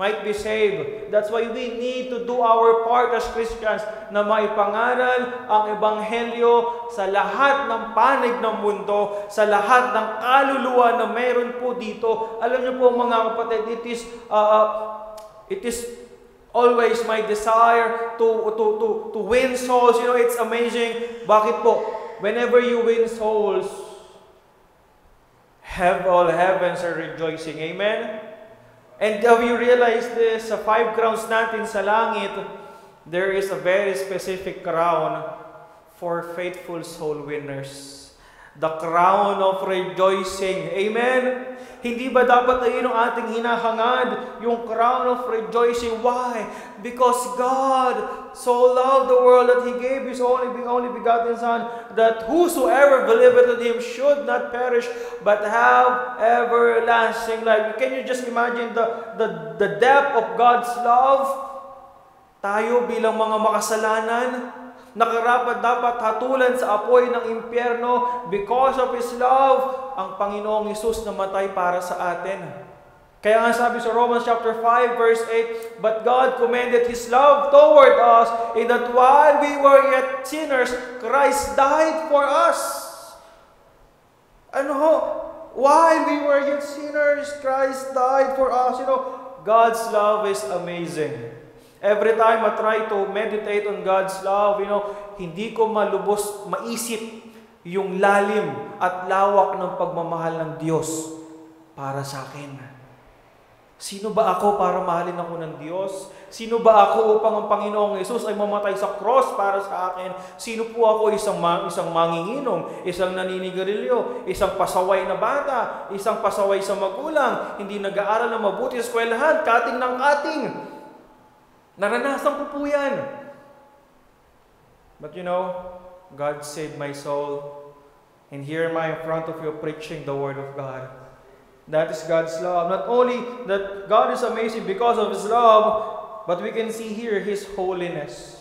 might be saved. That's why we need to do our part as Christians na maipangaral ang Ebanghelyo sa lahat ng panig ng mundo, sa lahat ng kaluluwa na meron po dito. Alam niyo po mga kapatid, it is always my desire to win souls. You know, it's amazing. Bakit po? Whenever you win souls, all heavens are rejoicing. Amen? And have you realized this? Sa 5 crowns natin sa langit, there is a very specific crown for faithful soul winners. The crown of rejoicing. Amen? Hindi ba dapat ayun ang ating hinahangad? Yung crown of rejoicing. Why? Because God so loved the world that He gave His only begotten Son, that whosoever believeth in Him should not perish, but have everlasting life. Can you just imagine the depth of God's love? Tayo bilang mga makasalanan, nakarapat dapat hatulan sa apoy ng impyerno. Because of His love, ang Panginoong Hesus namatay para sa atin. Kaya nga sabi sa Romans chapter 5 verse 8, but God commended His love toward us in that while we were yet sinners, Christ died for us. While we were yet sinners, Christ died for us. You know, God's love is amazing. Every time I try to meditate on God's love, hindi ko malubos maisip yung lalim at lawak ng pagmamahal ng Diyos para sa akin. Sino ba ako para mahalin ako ng Diyos? Sino ba ako upang ang Panginoong Hesus ay mamatay sa cross para sa akin? Sino po ako? Isang manginginom, isang naninigarilyo, isang pasaway na bata, isang pasaway sa magulang, hindi nag-aaral na mabuti sa eskwelahan, kating ng kating. Naranasan ko po yan. But God saved my soul. And here am I in front of you preaching the Word of God. That is God's love. Not only that God is amazing because of His love, but we can see here His holiness.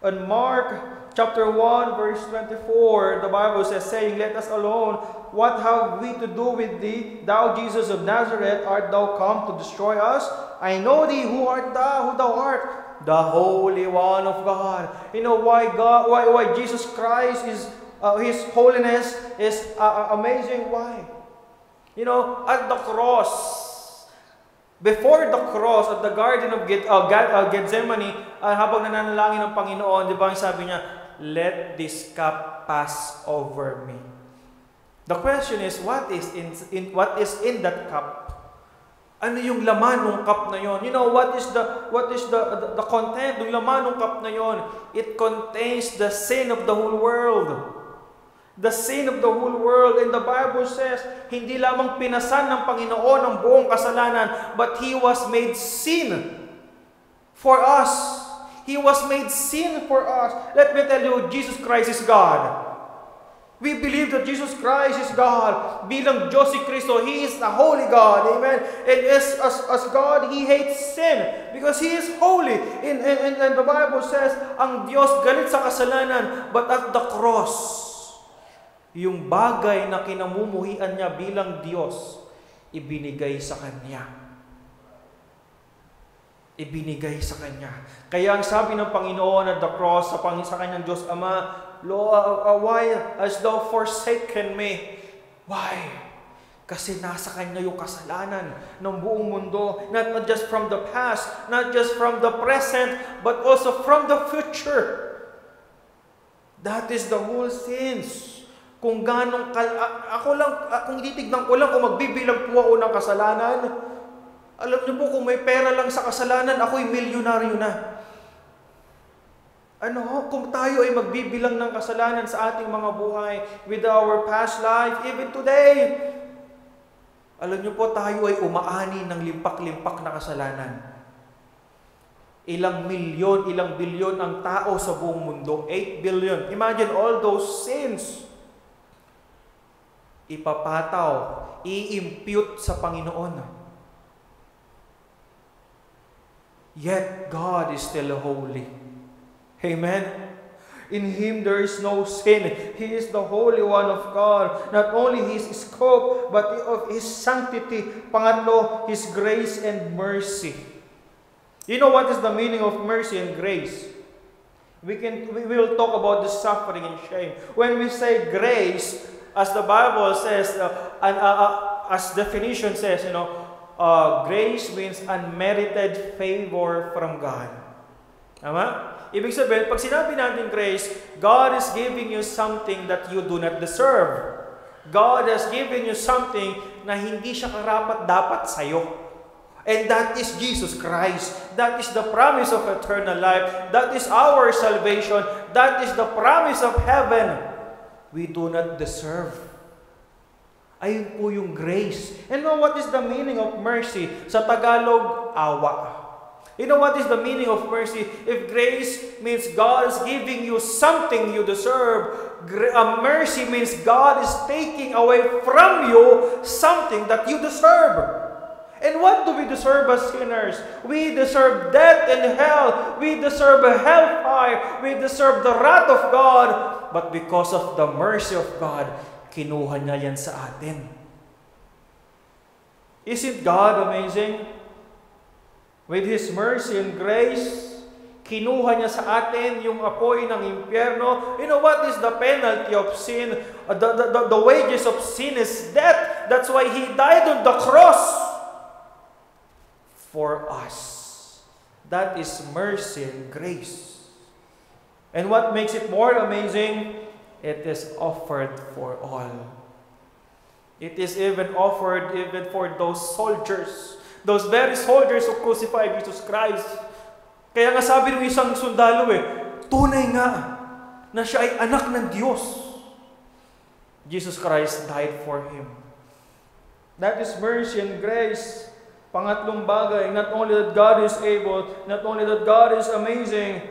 In Mark chapter 1 verse 24, the Bible says, saying, let us alone, what have we to do with thee, thou Jesus of Nazareth? Art thou come to destroy us? I know thee, who thou art, the Holy One of God. You know why Jesus Christ is His holiness is amazing. Why? At the cross, Before the cross at the Garden of Gethsemane, habang nananalangin ng Panginoon, di ba ang sabi niya, let this cup pass over me. The question is, what is in that cup? Ano yung laman ng cup na yon? You know, what is the content ng laman ng cup na yon? It contains the sin of the whole world. The sin of the whole world. And the Bible says, hindi lamang pinasan ng Panginoon ang buong kasalanan, but He was made sin for us. He was made sin for us. Let me tell you, Jesus Christ is God. We believe that Jesus Christ is God. Bilang Diyos si Kristo, He is the holy God. Amen. And as God, He hates sin because He is holy. And the Bible says, ang Diyos galit sa kasalanan, but at the cross, yung bagay na kinamumuhian niya bilang Diyos, ibinigay sa Kanya. Ibinigay sa Kanya. Kaya ang sabi ng Panginoon at the cross sa Kanyang Diyos Ama, Lord, why hast thou forsaken me? Why? Kasi nasa Kanya yung kasalanan ng buong mundo. Not just from the past, not just from the present, but also from the future. That is the whole sins. Kung ganong, kung titignan ko lang, kung magbibilang po ako ng kasalanan, alam niyo po, kung may pera lang sa kasalanan, ako'y milyonaryo na. Kung tayo ay magbibilang ng kasalanan sa ating mga buhay, with our past life, even today, alam niyo po, tayo ay umaani ng limpak-limpak na kasalanan. Ilang milyon, ilang bilyon ang tao sa buong mundo. 8 billion. Imagine all those sins. Ipapataw, i-impute sa Panginoon. Yet, God is still holy. Amen? In Him there is no sin. He is the Holy One of God. Not only His scope, but of His sanctity. Pangatlo, His grace and mercy. You know what is the meaning of mercy and grace? We will talk about the suffering and shame. When we say grace, as the Bible says, as definition says, grace means unmerited favor from God. Tama? Ibig sabihin, pag sinabi natin grace, God is giving you something that you do not deserve. God has given you something na hindi siya karapat-dapat sa'yo. And that is Jesus Christ. That is the promise of eternal life. That is our salvation. That is the promise of heaven. We do not deserve. Ayun po yung grace. And know what is the meaning of mercy? Sa Tagalog, awa. You know what is the meaning of mercy? If grace means God is giving you something you deserve, mercy means God is taking away from you something that you deserve. And what do we deserve as sinners? We deserve death and hell. We deserve a hellfire. We deserve the wrath of God. But because of the mercy of God, kinuha niya yan sa atin. Isn't God amazing? With His mercy and grace, kinuha niya sa atin yung apoy ng impyerno. You know what is the penalty of sin? The wages of sin is death. That's why He died on the cross for us. That is mercy and grace. And what makes it more amazing? It is offered for all. It is even offered even for those soldiers, those very soldiers who crucified Jesus Christ. Kaya nga sabi ng isang sundalo tunay nga na siya ay anak ng Diyos. Jesus Christ died for him. That is mercy and grace. Pangatlong bagay, not only that God is able, not only that God is amazing.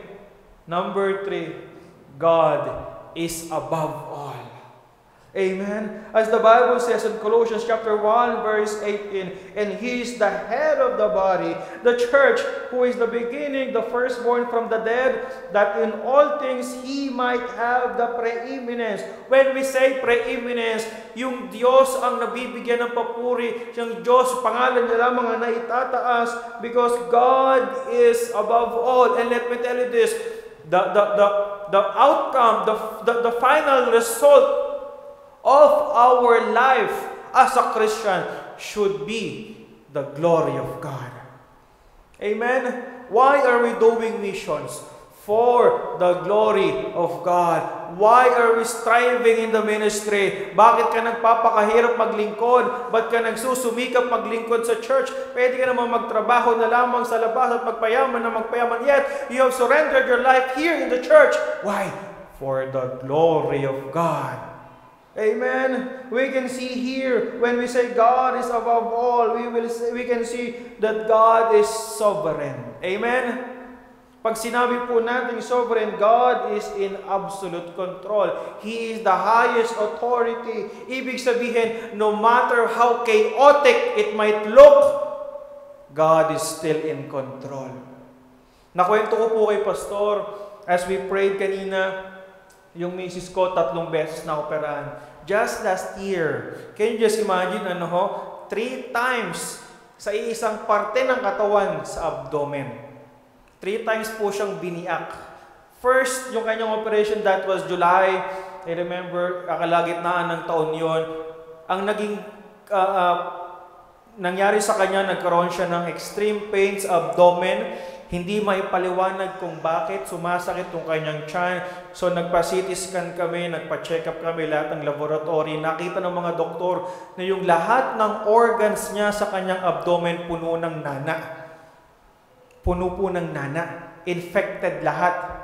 Number 3, God is above all. Amen. As the Bible says in Colossians chapter 1 verse 18, and He is the head of the body, the church, who is the beginning, the firstborn from the dead, that in all things He might have the preeminence. When we say preeminence, yung Diyos ang nabibigyan ng papuri, yung Diyos, pangalan niya lamang ang naitataas, because God is above all. And let me tell you this, the outcome, the final result of our life as a Christian should be the glory of God. Amen? Why are we doing missions? For the glory of God. Why are we striving in the ministry? Bakit ka nagpapakahirap maglingkod? Ba't ka nagsusumikap maglingkod sa church? Pwede ka naman magtrabaho na lamang sa labas at magpayaman na magpayaman. Yet, you have surrendered your life here in the church. Why? For the glory of God. Amen. We can see here when we say God is above all, we can see that God is sovereign. Amen. Pag sinabi po natin sovereign, God is in absolute control. He is the highest authority. Ibig sabihin, no matter how chaotic it might look, God is still in control. Nakwento ko po kay Pastor, as we prayed kanina, yung misis ko 3 beses na operahan. Just last year, can you just imagine, 3 times sa isang parte ng katawan sa abdomen. 3 times po siyang biniak. First, yung kanyang operation, that was July. I remember, kalagitnaan ng taon yon. Ang naging nangyari sa kanya, nagkaroon siya ng extreme pain sa abdomen. Hindi maipaliwanag kung bakit sumasakit yung kanyang tiyan. So nagpa-CT scan kami, nagpa-check up kami, lahat ng laboratory. Nakita ng mga doktor na yung lahat ng organs niya sa kanyang abdomen puno ng nana. Puno po ng nana. Infected lahat.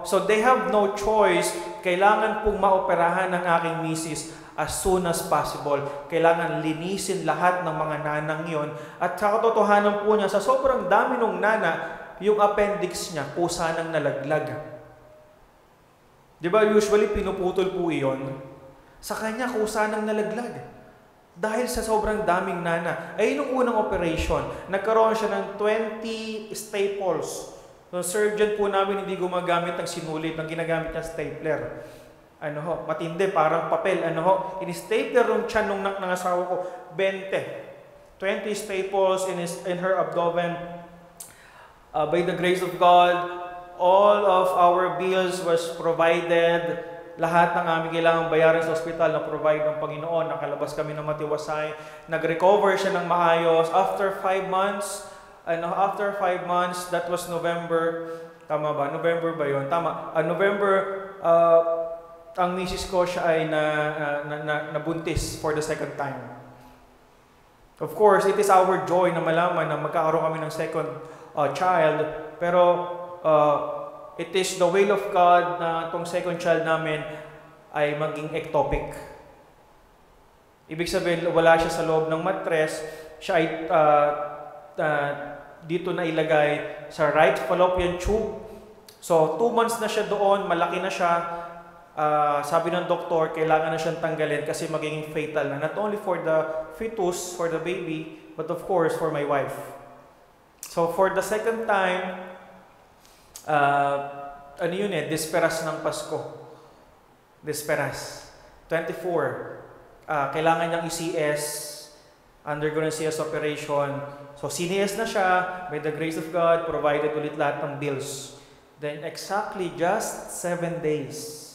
So they have no choice. Kailangan pong maoperahan ng aking misis as soon as possible. Kailangan linisin lahat ng mga nanang yon. At sa katotohanan po niya, sa sobrang dami ng nana, yung appendix niya, kusa nang nalaglag. Di ba usually pinuputol po iyon? Sa kanya, kusa nang nalaglag. Dahil sa sobrang daming nana. Ay, nung unang operation, nagkaroon siya ng 20 staples. So, surgeon po namin hindi gumagamit ng sinulit, ang ginagamit niya stapler. Matindi, parang papel. In-stapler yung tiyan nung asawa ko, 20 staples in her abdomen. By the grace of God, all of our bills was provided. Lahat ng aming kailangang bayaran sa ospital na provide ng Panginoon. Nakalabas kami ng matiwasay. Nag-recover siya ng maayos. After 5 months, that was November. Tama ba? November ba yun? Tama. November, ang misis ko siya ay nabuntis for the second time. Of course, it is our joy na malaman na magkakaroon kami ng second child. Pero, it is the will of God na itong second child namin ay maging ectopic. Ibig sabihin, wala siya sa loob ng mattress, siya ay dito na ilagay sa right fallopian tube. So, 2 months na siya doon, malaki na siya. Sabi ng doktor, kailangan na siyang tanggalin kasi magiging fatal na. Not only for the fetus, for the baby, but of course, for my wife. So, for the second time, Desperas ng Pasko. Desperas. 24. Kailangan niyang i-CS, undergo ng CS operation. So, CNS na siya, by the grace of God, provided ulit lahat ng bills. Then, exactly just 7 days.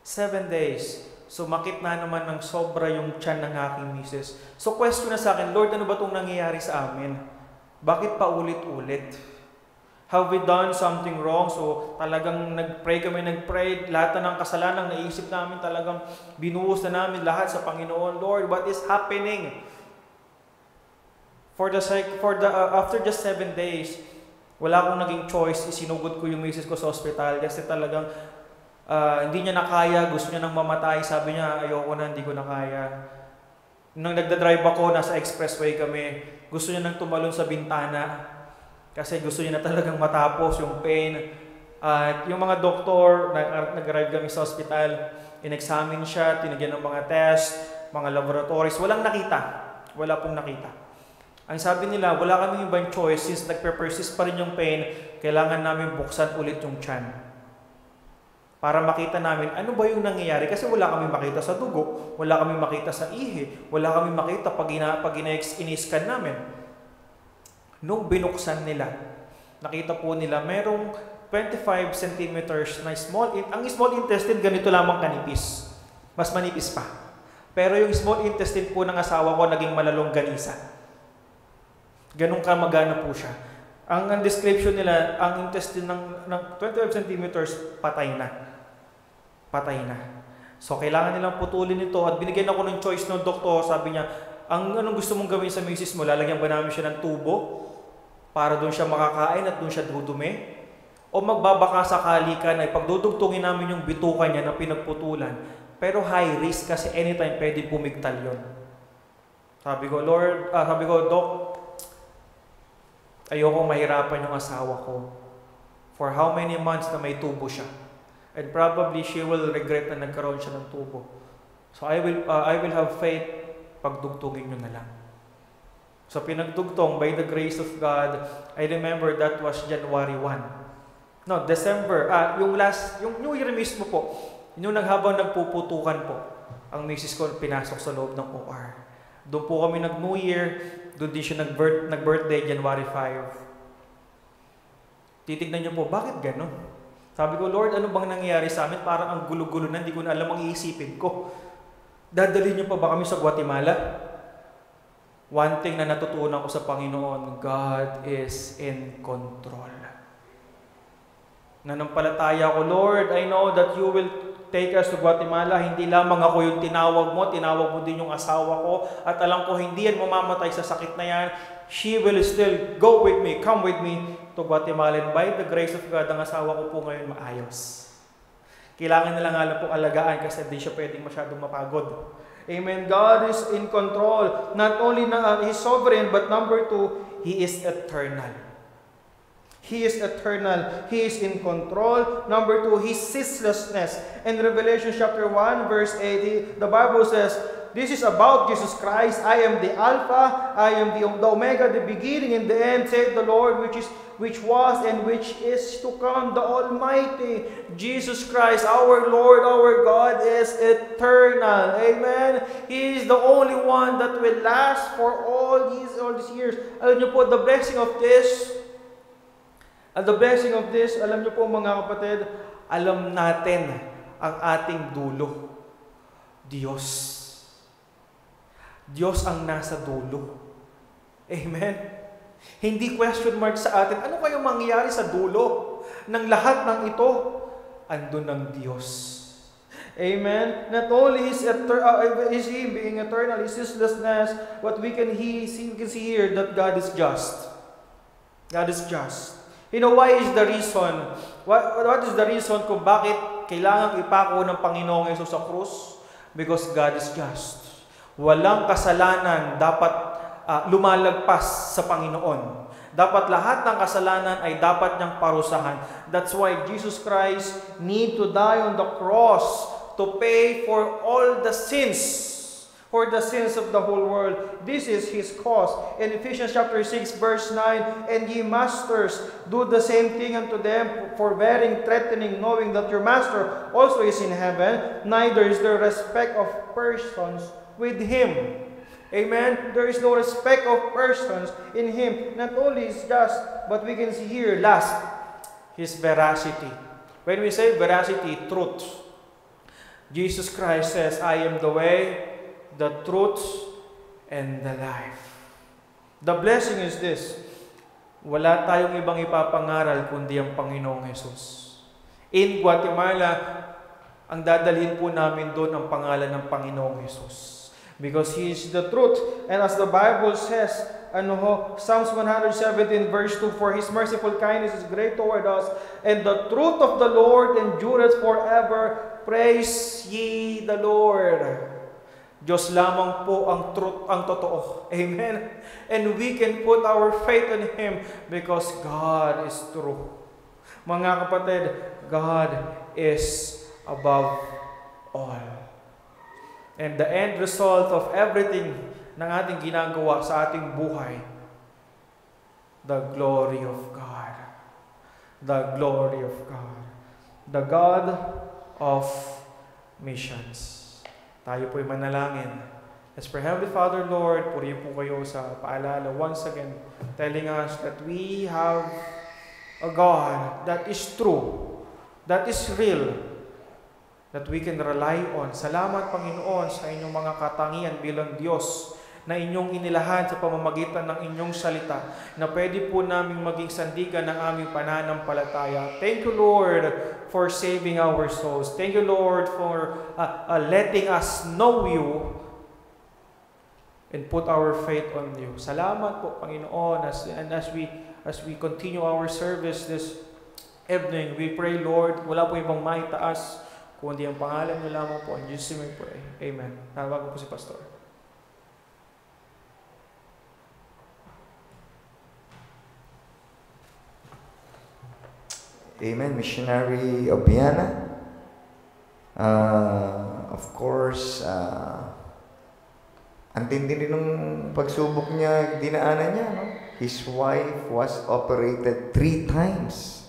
7 days. Sumakit na naman ng sobra yung tiyan ng aking misis. So, question na sa akin, Lord, ano ba itong nangyayari sa amin? Bakit pa ulit-ulit? Have we done something wrong? So, talagang nag-pray, lahat na ng kasalanan naisip namin, talagang binuhos na namin lahat sa Panginoon. Lord, what is happening? After just 7 days, wala akong naging choice, isinugod ko yung misis ko sa ospital kasi talagang hindi niya nakaya, gusto niya nang mamatay. Sabi niya, ayoko na, hindi ko na kaya. Nung nagdadrive ako, nasa expressway kami, gusto niya nang tumalon sa bintana. Kasi gusto niya na talagang matapos yung pain. At yung mga doktor, nag-arrive kami sa hospital, in-examine siya, tinigyan ng mga test, mga laboratories, walang nakita. Wala pong nakita. Ang sabi nila, wala kaming ibang choice, since nagpe-persist pa rin yung pain, kailangan namin buksan ulit yung tiyan. Para makita namin, ano ba yung nangyayari? Kasi wala kaming makita sa dugo, wala kaming makita sa ihi, wala kaming makita pag in-scan namin. Nung binuksan nila, nakita po nila, merong 25 centimeters na ang small intestine, ganito lamang kanipis. Mas manipis pa. Pero yung small intestine po ng asawa ko, naging malalong ganisa. Ganun ka magana po siya. Ang description nila, ang intestine ng 25 centimeters, patay na. Patay na. So, kailangan nilang putulin ito at binigyan ako ng choice ng doktor. Sabi niya, anong gusto mong gawin sa misis mo? Lalagyan ba namin siya ng tubo para doon siya makakain at doon siya dudumi? O magbabaka sakali ka na ipagdudugtungin namin yung bituka niya na pinagputulan. Pero high risk kasi anytime pwede pumigtal yun. Sabi ko, Doc, ayoko mahirapan yung asawa ko. For how many months na may tubo siya? And probably she will regret na nagkaroon siya ng tubo. So I will have faith, pagdugtungin nyo na lang. So pinagdugtong, by the grace of God, I remember that was January 1. No, December, yung New Year mismo po, yung habang nagpuputukan po, ang misis ko pinasok sa loob ng OR. Doon po kami nag-New Year, doon din siya nag-birthday, January 5. Titignan niyo po, bakit gano'n? Sabi ko, Lord, ano bang nangyayari sa amin? Parang ang gulo-gulo na, hindi ko na alam ang iisipin ko. Dadalhin niyo pa ba kami sa Guatemala? One thing na natutunan ko sa Panginoon, God is in control. Nanampalataya ko, Lord, I know that you will take us to Guatemala. Hindi lamang ako yung tinawag mo din yung asawa ko. At alam ko, hindi yan mamamatay sa sakit na yan. She will still go with me, come with me to Guatemala. And by the grace of God, ang asawa ko po ngayon maayos. Kailangan na lang alam pong alagaan kasi hindi siya pwedeng masyadong mapagod. Amen. God is in control. Not only He's sovereign, but number 2, He is eternal. He is eternal. He is in control. Number 2, His ceaselessness. In Revelation chapter 1, verse 80, the Bible says, this is about Jesus Christ. I am the Alpha, I am the Omega, the beginning and the end, said the Lord, which was and which is to come, the Almighty. Jesus Christ, our Lord, our God, is eternal. Amen. He is the only one that will last for all these years. Alam niyo po, the blessing of this, alam niyo po mga kapatid, alam natin ang ating dulo. Diyos. Diyos ang nasa dulo. Amen? Hindi question mark sa atin, ano kayong mangyayari sa dulo ng lahat ng ito? Andun ng Diyos. Amen? Not only is He being eternal, His ceaselessness, but we can see here that God is just. God is just. You know, why is the reason? What is the reason kung bakit kailangang ipako ng Panginoong Yesus sa krus? Because God is just. Walang kasalanan dapat lumalagpas sa Panginoon. Dapat lahat ng kasalanan ay dapat niyang parusahan. That's why Jesus Christ need to die on the cross to pay for all the sins, for the sins of the whole world. This is His cause. In Ephesians chapter 6, verse 9, and ye masters, do the same thing unto them, forbearing, threatening, knowing that your master also is in heaven, neither is there respect of persons with Him. Amen? There is no respect of persons in Him. Not only is just, but we can see here, last, His veracity. When we say veracity, truth. Jesus Christ says, I am the way, the truth, and the life. The blessing is this. Wala tayong ibang ipapangaral kundi ang Panginoong Jesus. In Guatemala, ang dadalhin po namin doon ang pangalan ng Panginoong Jesus. Because He is the truth. And as the Bible says, Psalms 117 verse 2, for His merciful kindness is great toward us, and the truth of the Lord endureth forever. Praise ye the Lord. Diyos lamang po ang truth, ang totoo. Amen. And we can put our faith in Him because God is true. Mga kapatid, God is above all. And the end result of everything ng ating ginagawa sa ating buhay, the glory of God. The glory of God. The God of missions. Tayo po'y manalangin. Let's pray. Heavenly Father, Lord, purihin po kayo sa paalala once again, telling us that we have a God that is true, that is real, that we can rely on. Salamat, Panginoon, sa inyong mga katangian bilang Diyos. na inyong inilahan sa pamamagitan ng inyong salita na pwede po namin maging sandigan ng aming pananampalataya. Thank you, Lord, for saving our souls. Thank you, Lord, for letting us know you and put our faith on you. Salamat po, Panginoon, as we continue our service this evening. We pray, Lord, wala po ibang maitaas, kundi ang pangalan niyo lamang po. In Jesus' name we pray. Amen. Tawag po si Pastor. Amen, Missionary Obiana. Of course, ang tindi rin ng pagsubok niya, dinaanan niya, no? His wife was operated 3 times.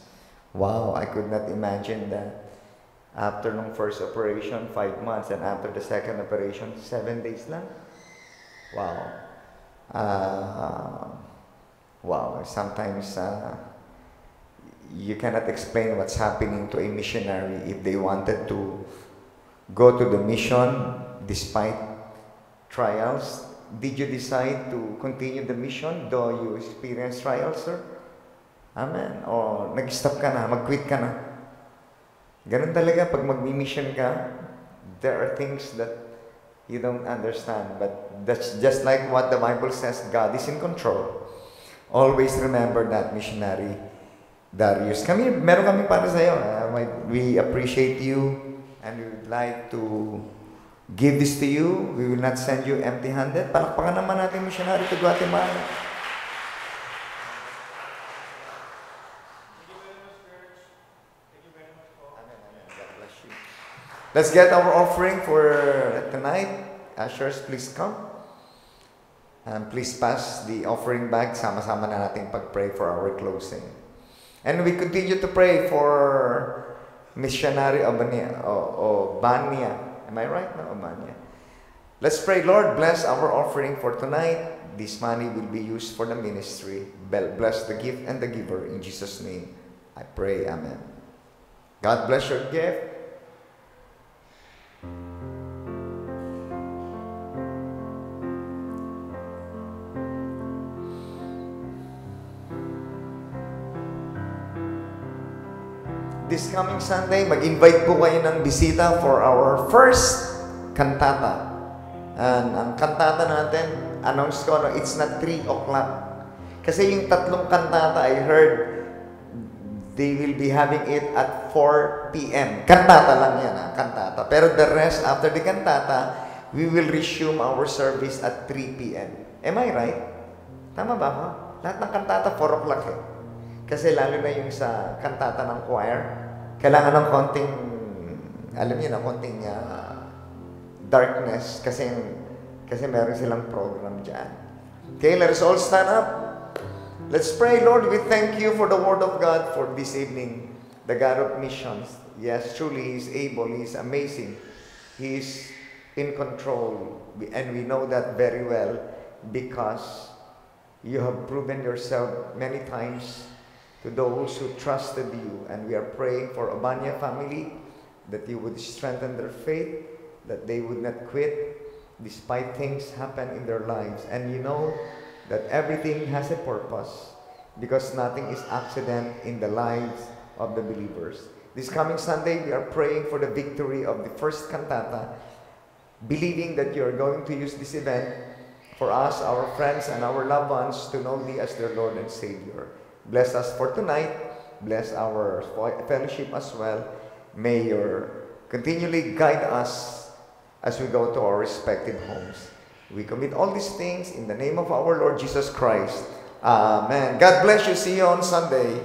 Wow, I could not imagine that. After nung first operation, 5 months, and after the second operation, 7 days lang. Wow. Wow, sometimes you cannot explain what's happening to a missionary if they wanted to go to the mission despite trials. Did you decide to continue the mission though you experienced trials, sir? Amen. O nag-stop ka na, mag-quit ka na. Ganun talaga pag mag-mission ka, there are things that you don't understand. But that's just like what the Bible says, God is in control. Always remember that, missionary Darius. Meron kami para sa iyo. We appreciate you and we would like to give this to you. We will not send you empty-handed. Palakpakan naman natin, missionary to Guatemala. Let's get our offering for tonight. Ushers, please come. And please pass the offering bag. Sama-sama na natin pag-pray for our closing. And we continue to pray for Missionary Obania. Am I right? No, Obania. Let's pray, Lord, bless our offering for tonight. This money will be used for the ministry. Bless the gift and the giver. In Jesus' name, I pray. Amen. God bless your gift. This coming Sunday, mag-invite po kayo ng bisita for our first cantata. And ang cantata natin, announce ko, no, it's not 3 o'clock. Kasi yung 3 cantata, I heard, they will be having it at 4 p.m. Cantata lang yan, cantata. Pero the rest, after the cantata, we will resume our service at 3 p.m. Am I right? Tama ba ako? Lahat ng cantata, 4 o'clock eh. Kasi lalo na yung sa kantata ng choir, kailangan ng konting, alam niyo na, konting darkness kasi meron silang program dyan. Okay, let us all stand up. Let's pray. Lord, we thank you for the word of God for this evening, the God of missions. Yes, truly, He is able, He is amazing. He is in control. And we know that very well because you have proven yourself many times to those who trusted you. And we are praying for Obania family, that you would strengthen their faith, that they would not quit despite things happen in their lives. And you know that everything has a purpose because nothing is accident in the lives of the believers. This coming Sunday, we are praying for the victory of the first cantata, believing that you are going to use this event for us, our friends, and our loved ones to know Thee as their Lord and Savior. Bless us for tonight. Bless our fellowship as well. May you continually guide us as we go to our respective homes. We commit all these things in the name of our Lord Jesus Christ. Amen. God bless you. See you on Sunday.